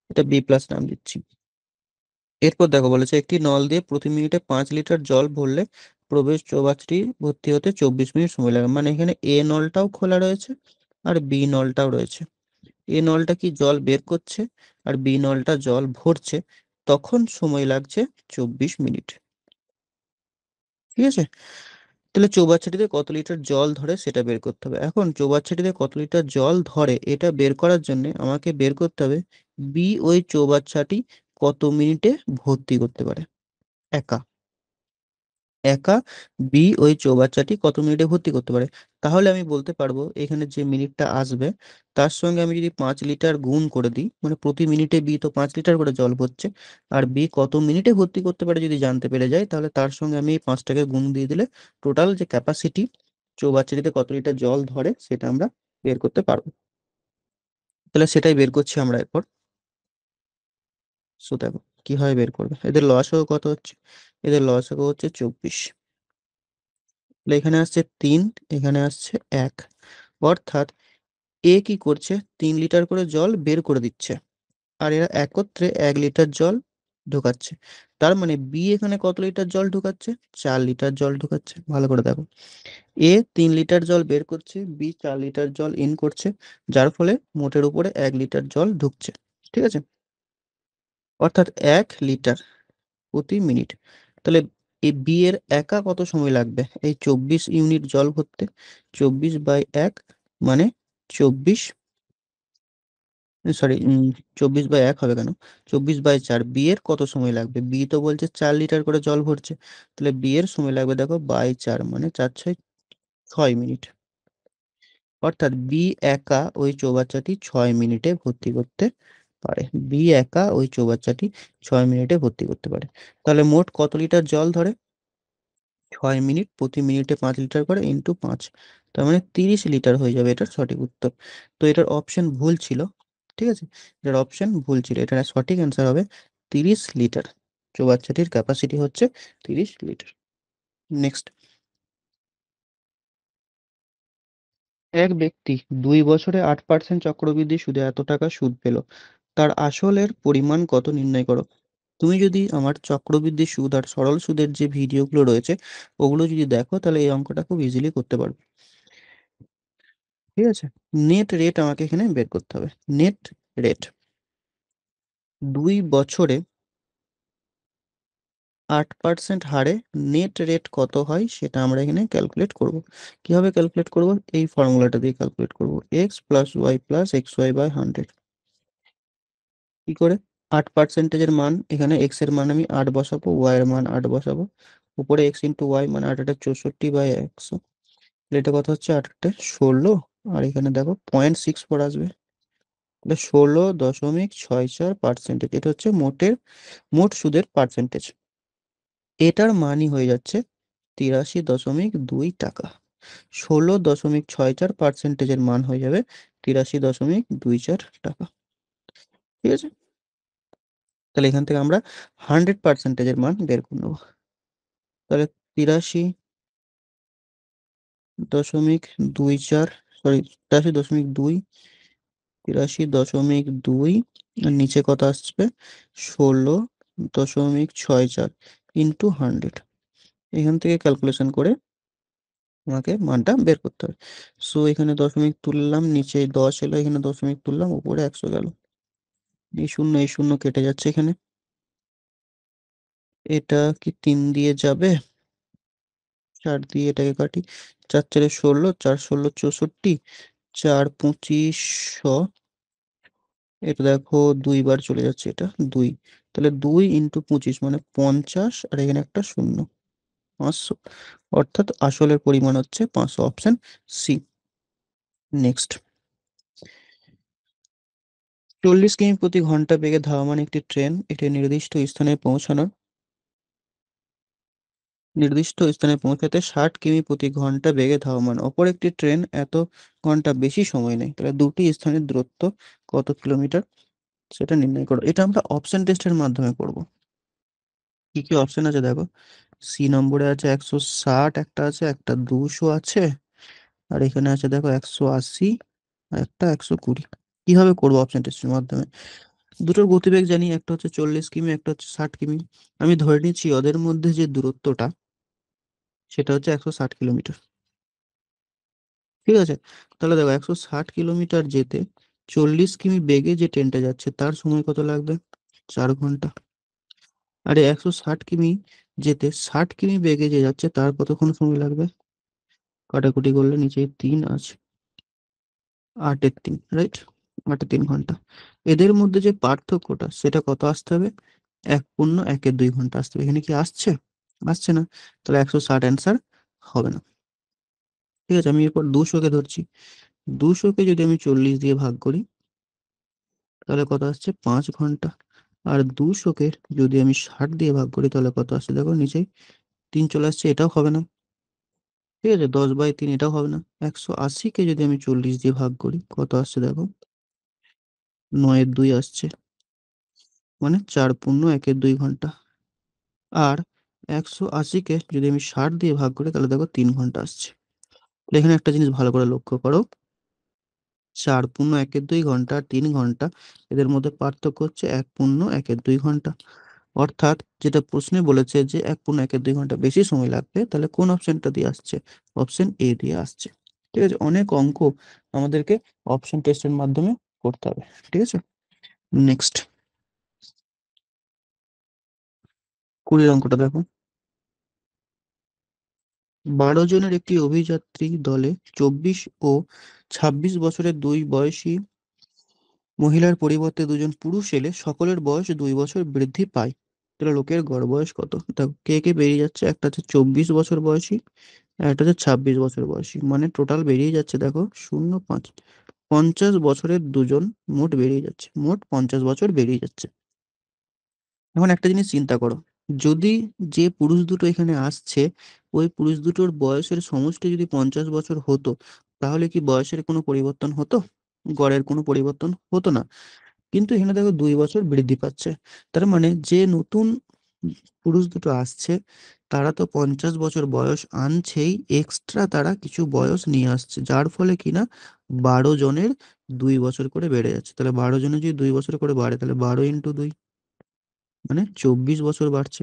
এটা B+ নাম দিচ্ছি। এরপর দেখো বলেছে একটি নল দিয়ে প্রতি মিনিটে 5 লিটার জল ভরলে প্রবেশ চৌবাচ্চাটি ভর্তি হতে 24 মিনিট সময় লাগে। মানে এখানে এ নলটাও খোলা রয়েছে আর বি নলটাও রয়েছে। এ নলটা কি জল বের করছে, আর বি নলটা জল ভরছে, তখন সময় লাগছে 24 মিনিট। ঠিক আছে, তাহলে চৌবাচ্চাটিতে কত লিটার জল ধরে সেটা বের করতে হবে। এখন চৌবাচ্চাটিতে কত লিটার জল ধরে এটা বের করার জন্য আমাকে বের করতে হবে বি ওই চৌবাচ্চাটি কত মিনিটে ভর্তি করতে পারে। একা একা বি ওই চৌবাচ্চাটি কত মিনিটে ভর্তি করতে পারে। তাহলে আমি বলতে পারবো এখানে যে মিনিটটা আসবে তার সঙ্গে আমি যদি 5 লিটার গুণ করে দিই, মানে প্রতি মিনিটে বি তো 5 লিটার করে জল ভরছে, আর বি কত মিনিটে ভর্তি করতে পারে যদি জানতে পেরে যাই, তাহলে তার সঙ্গে আমি এই 5টাকে গুণ দিয়ে দিলে টোটাল যে ক্যাপাসিটি চৌবাচ্চাটিতে কত লিটার জল ধরে সেটা আমরা বের করতে পারবো। তাহলে সেটাই বের করছি আমরা এরপর। সো দেখো কিভাবে বের করবে, এদের লসাগু কত হচ্ছে, এদের লসাগু হচ্ছে 24। তাহলে এখানে আসছে 3, এখানে আসছে 1, অর্থাৎ এ কি করছে 3 লিটার করে জল বের করে দিচ্ছে, আর এরা একত্রে 1 লিটার জল ঢোকাচ্ছে। তার মানে বি এখানে কত লিটার জল ঢোকাচ্ছে, 4 লিটার জল ঢোকাচ্ছে। ভালো করে দেখো, এ 3 লিটার জল বের করছে, বি 4 লিটার জল ইন করছে, যার ফলে মোটের উপরে 1 লিটার জল ঢুকছে। ঠিক আছে, অর্থাৎ 1 লিটার প্রতি মিনিট। তাহলে এই বি এর একা কত সময় লাগবে এই 24 ইউনিট জল ভরতে, 24/1 মানে 24, সরি 24/1 হবে কেন, 24/4, বি এর কত সময় লাগবে, বি তো বলছে 4 লিটার করে জল ভরছে, তাহলে বি এর সময় লাগবে দেখো 4 মানে 4×6 = 6 মিনিট। অর্থাৎ বি একা ওই চৌবাচ্চাটি 6 মিনিটে ভর্তি করতে পারে, বি একা ওই চৌবাচ্চাটি 6 মিনিটে ভর্তি করতে পারে। তাহলে মোট কত লিটার জল ধরে, 6 মিনিট, প্রতি মিনিটে 5 লিটার করে ইন্টু 5, তার মানে 30 লিটার হয়ে যাবে এটার সঠিক উত্তর। তো এটার অপশন ভুল ছিল। ঠিক আছে, এটার অপশন ভুল ছিল, এটার সঠিক অ্যান্সার হবে 30 লিটার। চৌবাচ্চাটির ক্যাপাসিটি হচ্ছে 30 লিটার। নেক্সট, এক ব্যক্তি 2 বছরে 8% চক্রবৃদ্ধি সুদে এত টাকা সুদ পেল, তার আসলের পরিমাণ কত নির্ণয় করো। তুমি যদি আমার চক্রবৃদ্ধি সুদ আর সরল সুদের যে ভিডিওগুলো রয়েছে ওগুলো যদি দেখো তাহলে এই অঙ্কটা খুব ইজিলি করতে পারবে। ঠিক আছে, নেট রেট আমাকে এখানে বের করতে হবে। নেট রেট 2 বছরে 8% হারে নেট রেট কত হয় সেটা আমরা এখানে ক্যালকুলেট করব। কিভাবে ক্যালকুলেট করব, এই ফর্মুলাটা দিয়ে ক্যালকুলেট করব, x+y+xy/100। কি করে, 8%-এর মান, এখানে x এর মান আমি 8 বসাবো, y এর মান 8 বসাবো, উপরে x ইন্টু ওয়াই মানে 8×8 = 64/100। এটা কত হচ্ছে, 8×8 = 16, আর এখানে দেখো 0.64 আসবে, এটা 16.64%। এটা হচ্ছে মোট সুদের পার্সেন্টেজ। এটার মানই হয়ে যাচ্ছে 83.2 টাকা। 16.64%-এর মান হয়ে যাবে 83.24 টাকা। ঠিক আছে, তাহলে এখান থেকে আমরা 100%-এর মান বের করে নেবো। তাহলে 83.24, সরি 83.2, 83.2, আর নিচে কত আসবে, 16.64 ইন্টু 100। এখান থেকে ক্যালকুলেশন করে আমাকে মানটা বের করতে হবে। সো এখানে দশমিক তুললাম, নিচে 10 এলো, এখানে দশমিক তুললাম, উপরে 100 গেল, এই শূন্য কেটে যাচ্ছে এখানে। এটা কি 3 দিয়ে যাবে, 4 দিয়ে এটাকে কাটি, 4×4 = 16, 4×16 = 64, 4×25 = 100। এটা দেখো 2 বার চলে যাচ্ছে, এটা 2, তাহলে 2 × 25 মানে 50, আর এখানে একটা শূন্য, 500। অর্থাৎ আসলের পরিমাণ হচ্ছে 500, অপশন সি। নেক্সট, 40 কিমি প্রতি ঘন্টা বেগে ধাবমান একটি ট্রেন একটি নির্দিষ্ট স্থানে পৌঁছাতে 60 কিমি প্রতি ঘন্টা বেগে ধাবমান, অপর একটি ট্রেন এত ঘন্টা বেশি সময় নেয়, তাহলে দুটি স্থানের দূরত্ব কত কিলোমিটার সেটা নির্ণয় করো। এটা আমরা অপশন টেস্টের মাধ্যমে করব। কি কি অপশন আছে দেখো, সি নম্বরে আছে 160, একটা আছে, একটা 200 আছে, আর এখানে আছে দেখো 180, আর একটা 120। কিভাবে করবো অপশন টেস্টের মাধ্যমে, দুটোর গতিবেগ জানি, একটা হচ্ছে 40 কিমি, একটা হচ্ছে 60 কিমি। আমি ধরে নিচ্ছি ওদের মধ্যে যে দূরত্বটা সেটা হচ্ছে 160 কিলোমিটার। ঠিক আছে, তাহলে দেখো 160 কিলোমিটার যেতে 40 কিমি বেগে যে ট্রেনটা যাচ্ছে তার সময় কত লাগবে, 4 ঘন্টা। আর 160 কিমি যেতে 60 কিমি বেগে যে যাচ্ছে তার কতক্ষণ সময় লাগবে, কাটাকুটি করলে নিচে 3 আছে, 8-3, রাইট? 8-3 ঘন্টা। এদের মধ্যে যে পার্থক্যটা সেটা কত আসতে হবে? 1 পূর্ণ 1-2 ঘন্টা আসতে হবে। এখানে কি আসছে? আসছে না। তাহলে 160 অ্যান্সার হবে না। ঠিক আছে, আমি এরপর 200-কে ধরছি। 200-কে যদি আমি 40 দিয়ে ভাগ করি তাহলে কত আসছে? 5 ঘন্টা। আর 200-কে যদি আমি 60 দিয়ে ভাগ করি তাহলে কত আসছে? দেখো নিচে 3 চলে আসছে, এটাও হবে না। ঠিক আছে, 10/3 এটাও হবে না। 180-কে যদি আমি 40 দিয়ে ভাগ করি কত আসছে দেখো? 9-2 আসছে, মানে 4 পূর্ণ 1-2 ঘন্টা। আর 180-কে যদি আমি 60 দিয়ে ভাগ করি তাহলে দেখো 3 ঘন্টা আসছে। তো এখানে একটা জিনিস ভালো করে লক্ষ্য করো, 4 পূর্ণ 1-2 ঘন্টা আর 3 ঘন্টা, এদের মধ্যে পার্থক্য হচ্ছে 1 পূর্ণ 1-2 ঘন্টা। অর্থাৎ যেটা প্রশ্নে বলেছে যে 1 পূর্ণ 1-2 ঘন্টা বেশি সময় লাগবে, তাহলে কোন অপশনটা দিয়ে আসছে? অপশন এ দিয়ে আসছে। ঠিক আছে, অনেক অঙ্ক আমাদেরকে অপশন টেস্টের মাধ্যমে করতে হবে। ঠিক আছে, নেক্সট 20 অঙ্কটা দেখো। 12 জনের একটি অভিযাত্রী দলে 24 ও 26 বছরের দুই বয়সী মহিলার পরিবর্তে দুজন পুরুষ এলে সকলের বয়স 2 বছর বৃদ্ধি পায়। তাহলে লোকের গড় বয়স কত? দেখো কে কে বেরিয়ে যাচ্ছে, একটা হচ্ছে 24 বছর বয়সী আর একটা হচ্ছে 26 বছর বয়সী, মানে টোটাল বেরিয়ে যাচ্ছে দেখো 0.5, 50 বছরের দুজন মোট বেরিয়ে যাচ্ছে, মোট 50 বছর বেরিয়ে যাচ্ছে। এখন একটা জিনিস চিন্তা করো, যদি যে পুরুষ দুটো এখানে আসছে ওই পুরুষ দুটোর বয়সের সমষ্টি যদি 50 বছর হতো, তাহলে কি বয়সের কোনো পরিবর্তন হতো? গড়ের কোনো পরিবর্তন হতো না। কিন্তু এখানে দেখো 2 বছর বৃদ্ধি পাচ্ছে। তার মানে যে নতুন পুরুষ দুটো আসছে তারা তো 50 বছর বয়স আনছেই, এক্সট্রা তারা কিছু বয়স নিয়ে আসছে, যার ফলে কিনা 12 জনের 2 বছর করে বেড়ে যাচ্ছে। তাহলে 12 জনের যদি 2 বছর করে বাড়ে তাহলে 12 × 2 মানে 24 বছর বাড়ছে।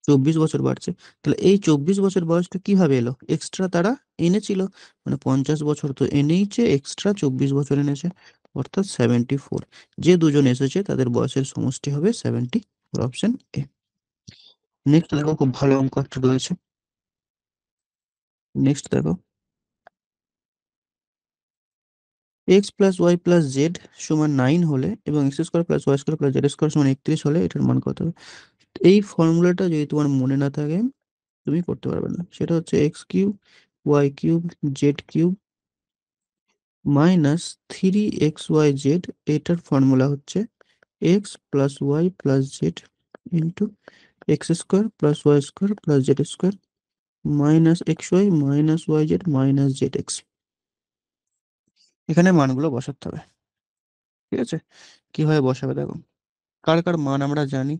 24 বছর বাড়ছে। তাহলে এই 24 বছর বয়সটা কিভাবে এলো? এক্সট্রা তারা এনেছিল, মানে 50 বছর তো এনেইছে, এক্সট্রা 24 বছর এনেছে, অর্থাৎ 74। যে দুজন এসেছে তাদের বয়সের সমষ্টি হবে 74, অপশন এ। নেক্সট দেখো, খুব ভালো অঙ্ক একটা রয়েছে। নেক্সট দেখো, x+y+z = 9 হলে এবং x² + y² + z² = 31 হলে এটার মান কত হবে? এই ফর্মুলাটা যদি তোমার মনে না থাকে তুমি করতে পারবে না। সেটা হচ্ছে x³ y³ z³ -3xyz। এটার ফর্মুলা হচ্ছে x+y+z x² + y² + z² -xy -yz -zx। এখানে মানগুলো বসাতে হবে। ঠিক আছে, কিভাবে বসাবে দেখো। কার কার মান আমরা জানি?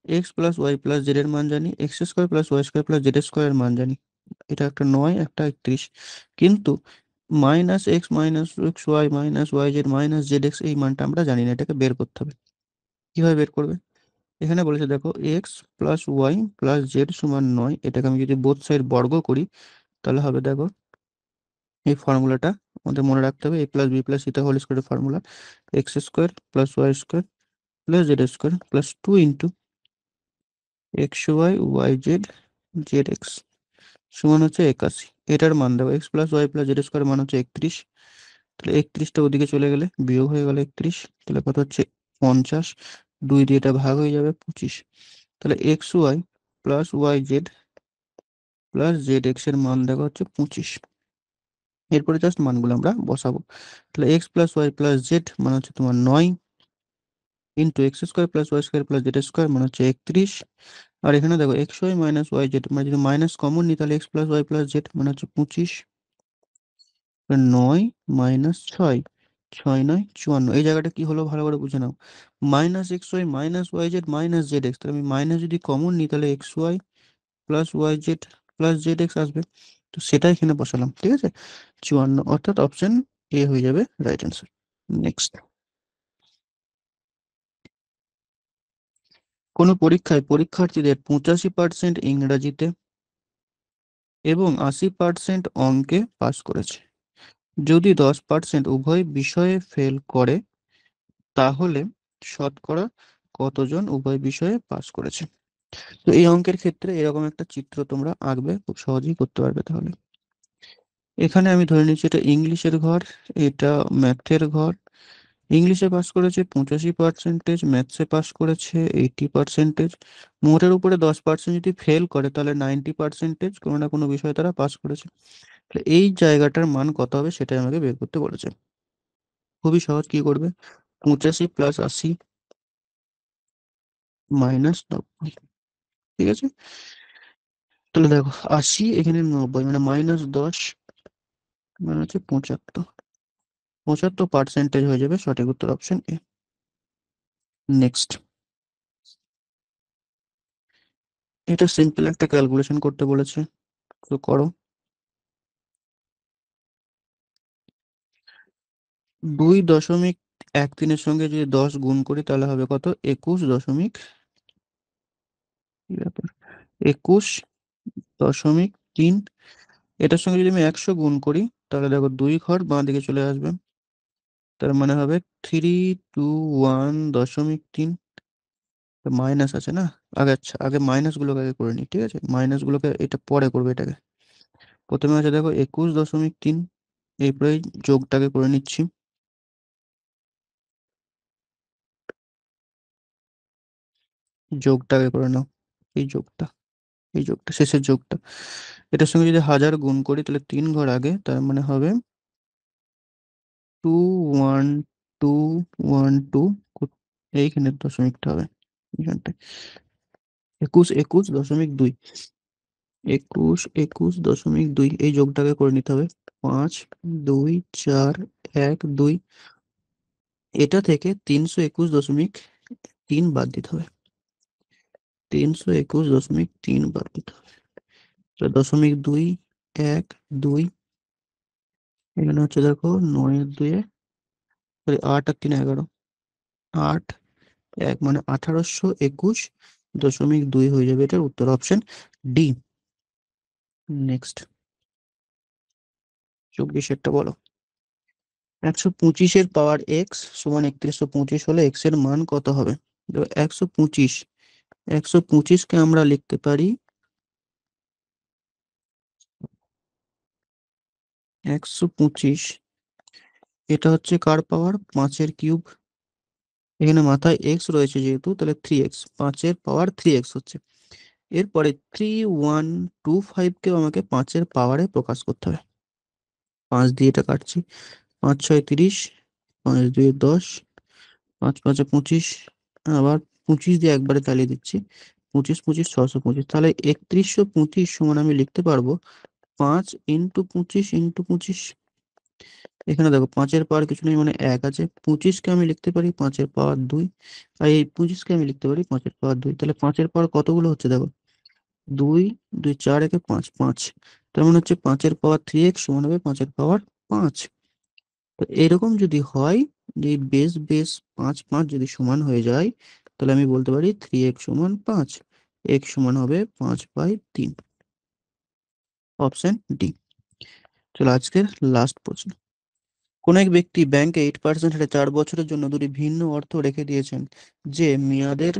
x+y+z এর মান জানি, x² + y² + z² এর মান জানি। এটা একটা 9, একটা 31। কিন্তু -x, -xy, -yz, -zx এই মানটা আমরা জানি না, এটাকে বের করতে হবে। কিভাবে বের করবে? এখানে বলেছে দেখো x+y+z = 9, এটাকে আমি যদি বোথ সাইড বর্গ করি তাহলে হবে দেখো এই ফর্মুলাটা আমাদের মনে রাখতে হবে, a+b+c² formula, x² + y² + z² + 2 xy, yz, zx সমান হচ্ছে 81। এটার মান দেখো, x+y+z² মান হচ্ছে 31। তাহলে 31টা ওদিকে চলে গেলে বিয়োগ হয়ে গেল 31, তাহলে কত হচ্ছে? 50। 2 দিয়ে এটা ভাগ হয়ে যাবে 25। তাহলে xy+yz+zx এর মান দেখো হচ্ছে 25। এরপরে জাস্ট মানগুলো আমরা বসাবো। তাহলে x+y+z মানে হচ্ছে তোমার 9 ইন্টু x² + y² + z² মানে হচ্ছে 31। আর এখানে দেখো xy -yz, মানে যদি মাইনাস কমন নিই তাহলে x+y+z মানে হচ্ছে 25। 9 - 6, 6 × 9 = 54। এই জায়গাটা কি হলো ভালো করে বুঝে নাও, -xy -yz -zx, তাহলে আমি মাইনাস যদি কমন নিই তাহলে xy +yz +zx আসবে। তো সেটা এখানে বসালাম। ঠিক আছে, 54, অর্থাৎ অপশন এ হয়ে যাবে রাইট অ্যান্সার। নেক্সট, কোনো পরীক্ষায় পরীক্ষার্থীদের 85% ইংরাজিতে এবং 80% অঙ্কে পাস করেছে। যদি 10% উভয় বিষয়ে ফেল করে তাহলে শতকরা কতজন উভয় বিষয়ে পাস করেছে? তো এই অঙ্কের ক্ষেত্রে এরকম একটা চিত্র তোমরা আঁকবে, খুব সহজেই করতে পারবে। তাহলে এখানে আমি ধরে নিচ্ছি এটা ইংলিশের ঘর, এটা ম্যাথের ঘর। ইংলিশে পাস করেছে 85%, ম্যাথসে পাস করেছে 80%। মোটের উপরে 10% যদি ফেল করে তাহলে 90%, কোনো না কোনো বিষয়ে তারা পাস করেছে। তাহলে এই জায়গাটার মান কত হবে সেটাই আমাকে বের করতে বলেছে। খুবই সহজ, কি করবে, 85 + 80 -90। ঠিক আছে, তাহলে দেখো 80 এখানে 90 মানে -10 মানে হচ্ছে 75। 75% হয়ে যাবে, সঠিক উত্তর অপশন এ। নেক্সট, এটা সিম্পল একটা ক্যালকুলেশন করতে বলেছে, তো করো। 2.13-এর সঙ্গে যদি 10 গুণ করি তাহলে হবে কত, 21.3। এটার সঙ্গে যদি আমি 100 গুণ করি তাহলে দেখো 2 ঘর বাঁ দিকে চলে আসবে, তার মানে হবে 321.3। মাইনাস আছে না, আগে আচ্ছা আগে মাইনাস গুলোকে আগে করে নিই, ঠিক আছে, মাইনাস গুলোকে এটা পরে করবে এটাকে। প্রথমে আছে দেখো 21.3, এরপরে যোগটাকে করে নিচ্ছি। যোগটাকে করে নাও, এই যোগটা, এই যোগটা, শেষের যোগটা। এটার সঙ্গে যদি 1000 গুণ করি তাহলে 3 ঘর আগে, তার মানে হবে 21212। এইখানে দশমিকটা হবে এখানটায়, 21 21.2, 21 21.2, এই যোগটাকে করে নিতে হবে। 5 2 4 1 2, এটা থেকে 321.3 বাদ দিতে হবে, 321.3 বাদ দিতে হবে। তো 0.2 1 2, এখানে হচ্ছে দেখো 9 এর 2, সরি 8 আর 3 11, 8 1 মানে 1821.2 হয়ে যাবে, এটার উত্তর অপশন ডি। নেক্সট, 24-এরটা বলো। 125-এর পাওয়ার এক্স সমান 3125 হলে এক্স এর মান কত হবে? 125, 125কে আমরা লিখতে পারি 125, এটা হচ্ছে কার পাওয়ার, 5-এর কিউব। এখানে মাথায় এক্স রয়েছে যেহেতু, তাহলে 3x, 5-এর পাওয়ার 3x হচ্ছে। এরপরে 3125কেও আমাকে 5-এর পাওয়ারে প্রকাশ করতে হবে। 5 দিয়ে এটা কাটছি, 5 6 30, 5 2 10, 5 5 25, আবার 25 দিয়ে একবারে চালিয়ে দিচ্ছি, 25 25 625, তাহলে 3125 সমান আমি লিখতে পারবো 5 × 25 × 25। এখানে দেখো 5-এর পাওয়ার কিছু নেই মানে 1 আছে, 25কে আমি লিখতে পারি 5-এর পাওয়ার 2, আর এই 25কে আমি লিখতে পারি 5-এর পাওয়ার 2। তাহলে 5-এর পাওয়ার কতগুলো হচ্ছে দেখো, 2 2 4 একে 5 5, তার মানে হচ্ছে 5-এর পাওয়ার 3x সমান হবে 5-এর পাওয়ার 5। তো এরকম যদি হয়, যে বেস বেস 5 5 যদি সমান হয়ে যায়, তাহলে আমি বলতে পারি 3x সমান 5, x সমান হবে 5/3, অপশন ডি। চলো আজকের লাস্ট প্রশ্ন। কোন এক ব্যক্তি ব্যাংকে 8% হারে 4 বছরের জন্য দুটি ভিন্ন অর্থ রেখে দিয়েছেন, যে মেয়াদের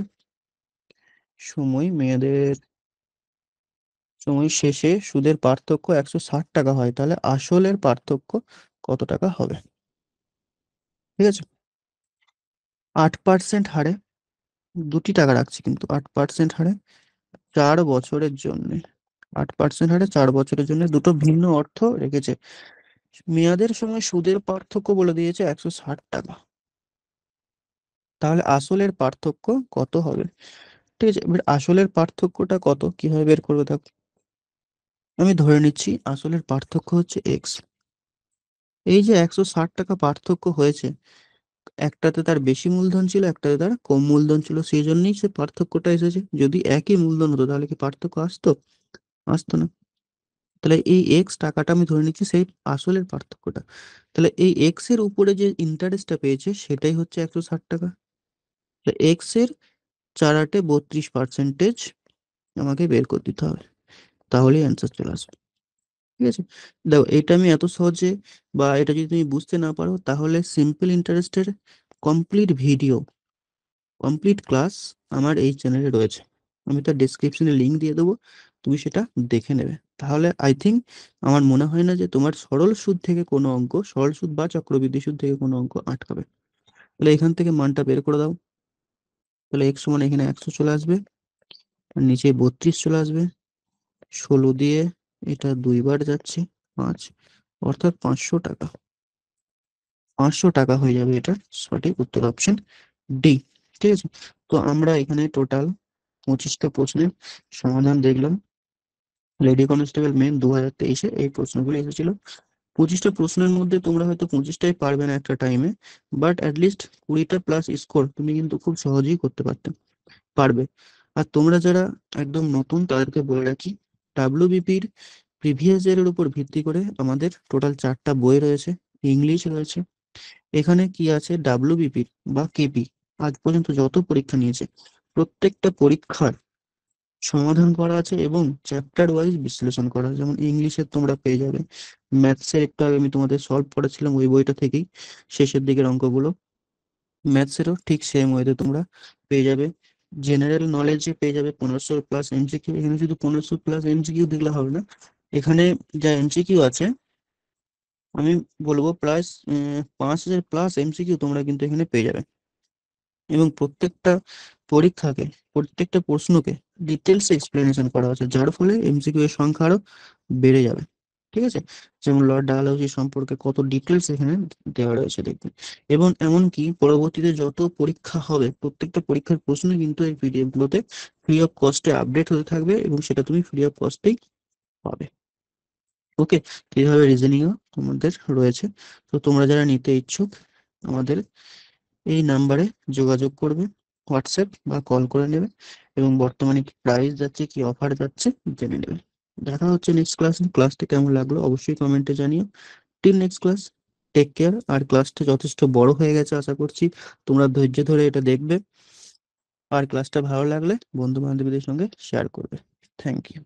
সময় শেষে সুদের পার্থক্য 160 টাকা হয়, তাহলে আসলের পার্থক্য কত টাকা হবে? ঠিক আছে, 8% হারে দুটি টাকা রাখছি, কিন্তু 8% হারে 4 বছরের জন্য, 8% হারে 4 বছরের জন্য দুটো ভিন্ন অর্থ রেখেছে, মেয়াদের সময় সুদের পার্থক্য বলে দিয়েছে 160 টাকা, তাহলে আসলের পার্থক্য কত হবে? ঠিক আছে, এবার আসলের পার্থক্যটা কত কিভাবে বের করবো দেখো। আমি ধরে নিচ্ছি আসলের পার্থক্য হচ্ছে এক্স। এই যে 160 টাকা পার্থক্য হয়েছে, একটাতে তার বেশি মূলধন ছিল, একটাতে তার কম মূলধন ছিল, সেই জন্যই সে পার্থক্যটা এসেছে। যদি একই মূলধন হতো তাহলে কি পার্থক্য আসতো? আসতো না। তাহলে এই এক্স টাকাটা আমি ধরে নিচ্ছি সেই আসলের পার্থক্যটা। তাহলে এই এক্স এর উপরে যে ইন্টারেস্টটা পেয়েছে সেটাই হচ্ছে 160 টাকা। এক্স এর 4 8 32% আমাকে বের করে দিতে হবে, তাহলেই অ্যান্সার চলে আসবে। ঠিক আছে, দেখো এটা আমি এত সহজে, বা এটা যদি তুমি বুঝতে না পারো তাহলে সিম্পল ইন্টারেস্টের কমপ্লিট ভিডিও, কমপ্লিট ক্লাস আমার এই চ্যানেলে রয়েছে। আমি তার ডেসক্রিপশনে লিঙ্ক দিয়ে দেবো, তুমি সেটা দেখে নেবে। তাহলে আই থিঙ্ক, আমার মনে হয় না যে তোমার সরল সুদ থেকে কোনো অঙ্ক, সরল সুদ বা চক্রবৃদ্ধি সুদ থেকে কোনো অঙ্ক আটকাবে। তাহলে এখান থেকে মানটা বের করে দাও। তাহলে এক্স সমান এখানে 100 চলে আসবে, আর নিচে 32 চলে আসবে। 16 দিয়ে এটা দুইবার যাচ্ছে, 5, অর্থাৎ 500 টাকা। 500 টাকা হয়ে যাবে এটা সঠিক উত্তর, অপশন ডি। ঠিক আছে। তো আমরা এখানে টোটাল 25টা প্রশ্নের সমাধান দেখলাম। লেডি কনস্টেবল মেন 2023-এ এই প্রশ্নগুলো এসেছিল। 25টা প্রশ্নের মধ্যে তোমরা হয়তো 25টাই পারবে না একটা টাইমে, বাট অ্যাটলিস্ট 20টা প্লাস স্কোর তুমি কিন্তু খুব সহজেই করতে পারবে। আর তোমরা যারা একদম নতুন তাদেরকে বলে রাখি, ডাব্লিউবিপির প্রিভিয়াস ইয়ারের উপর ভিত্তি করে আমাদের টোটাল 4টা বই রয়েছে। ইংলিশ রয়েছে, এখানে কি আছে, ডাব্লিউবিপির বা কেপি আজ পর্যন্ত যত পরীক্ষা নিয়েছে প্রত্যেকটা পরীক্ষার সমাধান করা আছে এবং চ্যাপ্টার ওয়াইজ বিশ্লেষণ করা আছে। যেমন ইংলিশের তোমরা পেয়ে যাবে, ম্যাথসের একটু আগে আমি তোমাদের সলভ করেছিলাম ওই বইটা থেকেই শেষের দিকের অঙ্কগুলো। ম্যাথসেরও ঠিক সেম ওয়েতে তোমরা পেয়ে যাবে। জেনারেল নলেজে পেয়ে যাবে 1500 প্লাস এমসিকিউ। এখানে শুধু 1500 প্লাস এমসিকিউ দেখলে হবে না, এখানে যা এমসিকিউ আছে আমি বলবো প্লাস 5000 প্লাস এমসিকিউ তোমরা কিন্তু এখানে পেয়ে যাবে। এবং প্রত্যেকটা পরীক্ষাকে, প্রত্যেকটা প্রশ্নকে ডিটেলস এক্সপ্লেনেশন করা হচ্ছে, যার ফলে এমসিকিউ এর সংখ্যা আরো বেড়ে যাবে। ঠিক আছে। যেমন লর্ড ডালহৌসি সম্পর্কে কত ডিটেলস এখানে দেওয়া রয়েছে দেখবে। এবং এমনকি পরবর্তীতে যত পরীক্ষা হবে প্রত্যেকটা পরীক্ষার প্রশ্ন কিন্তু এই পিডিএফ গুলোতে ফ্রি অফ কস্টে আপডেট হতে থাকবে এবং সেটা তুমি ফ্রি অফ কস্টেই পাবে। ওকে। এইভাবে রিজনিংও তোমাদের রয়েছে। তো তোমরা যারা নিতে ইচ্ছুক আমাদের এই নাম্বারে যোগাযোগ করবে, হোয়াটসঅ্যাপ বা কল করে নেবে, এবং বর্তমানে কি প্রাইস যাচ্ছে, কি অফার যাচ্ছে জেনে নেবে। দেখা হচ্ছে নেক্সট ক্লাসে। ক্লাসটা কেমন লাগলো অবশ্যই কমেন্টে জানিও। Till next class, take care. আর ক্লাসটা যথেষ্ট বড় হয়ে গেছে, আশা করছি তোমরা ধৈর্য ধরে এটা দেখবে। আর ক্লাসটা ভালো লাগলে বন্ধু বান্ধবীদের সঙ্গে শেয়ার করবে। Thank you.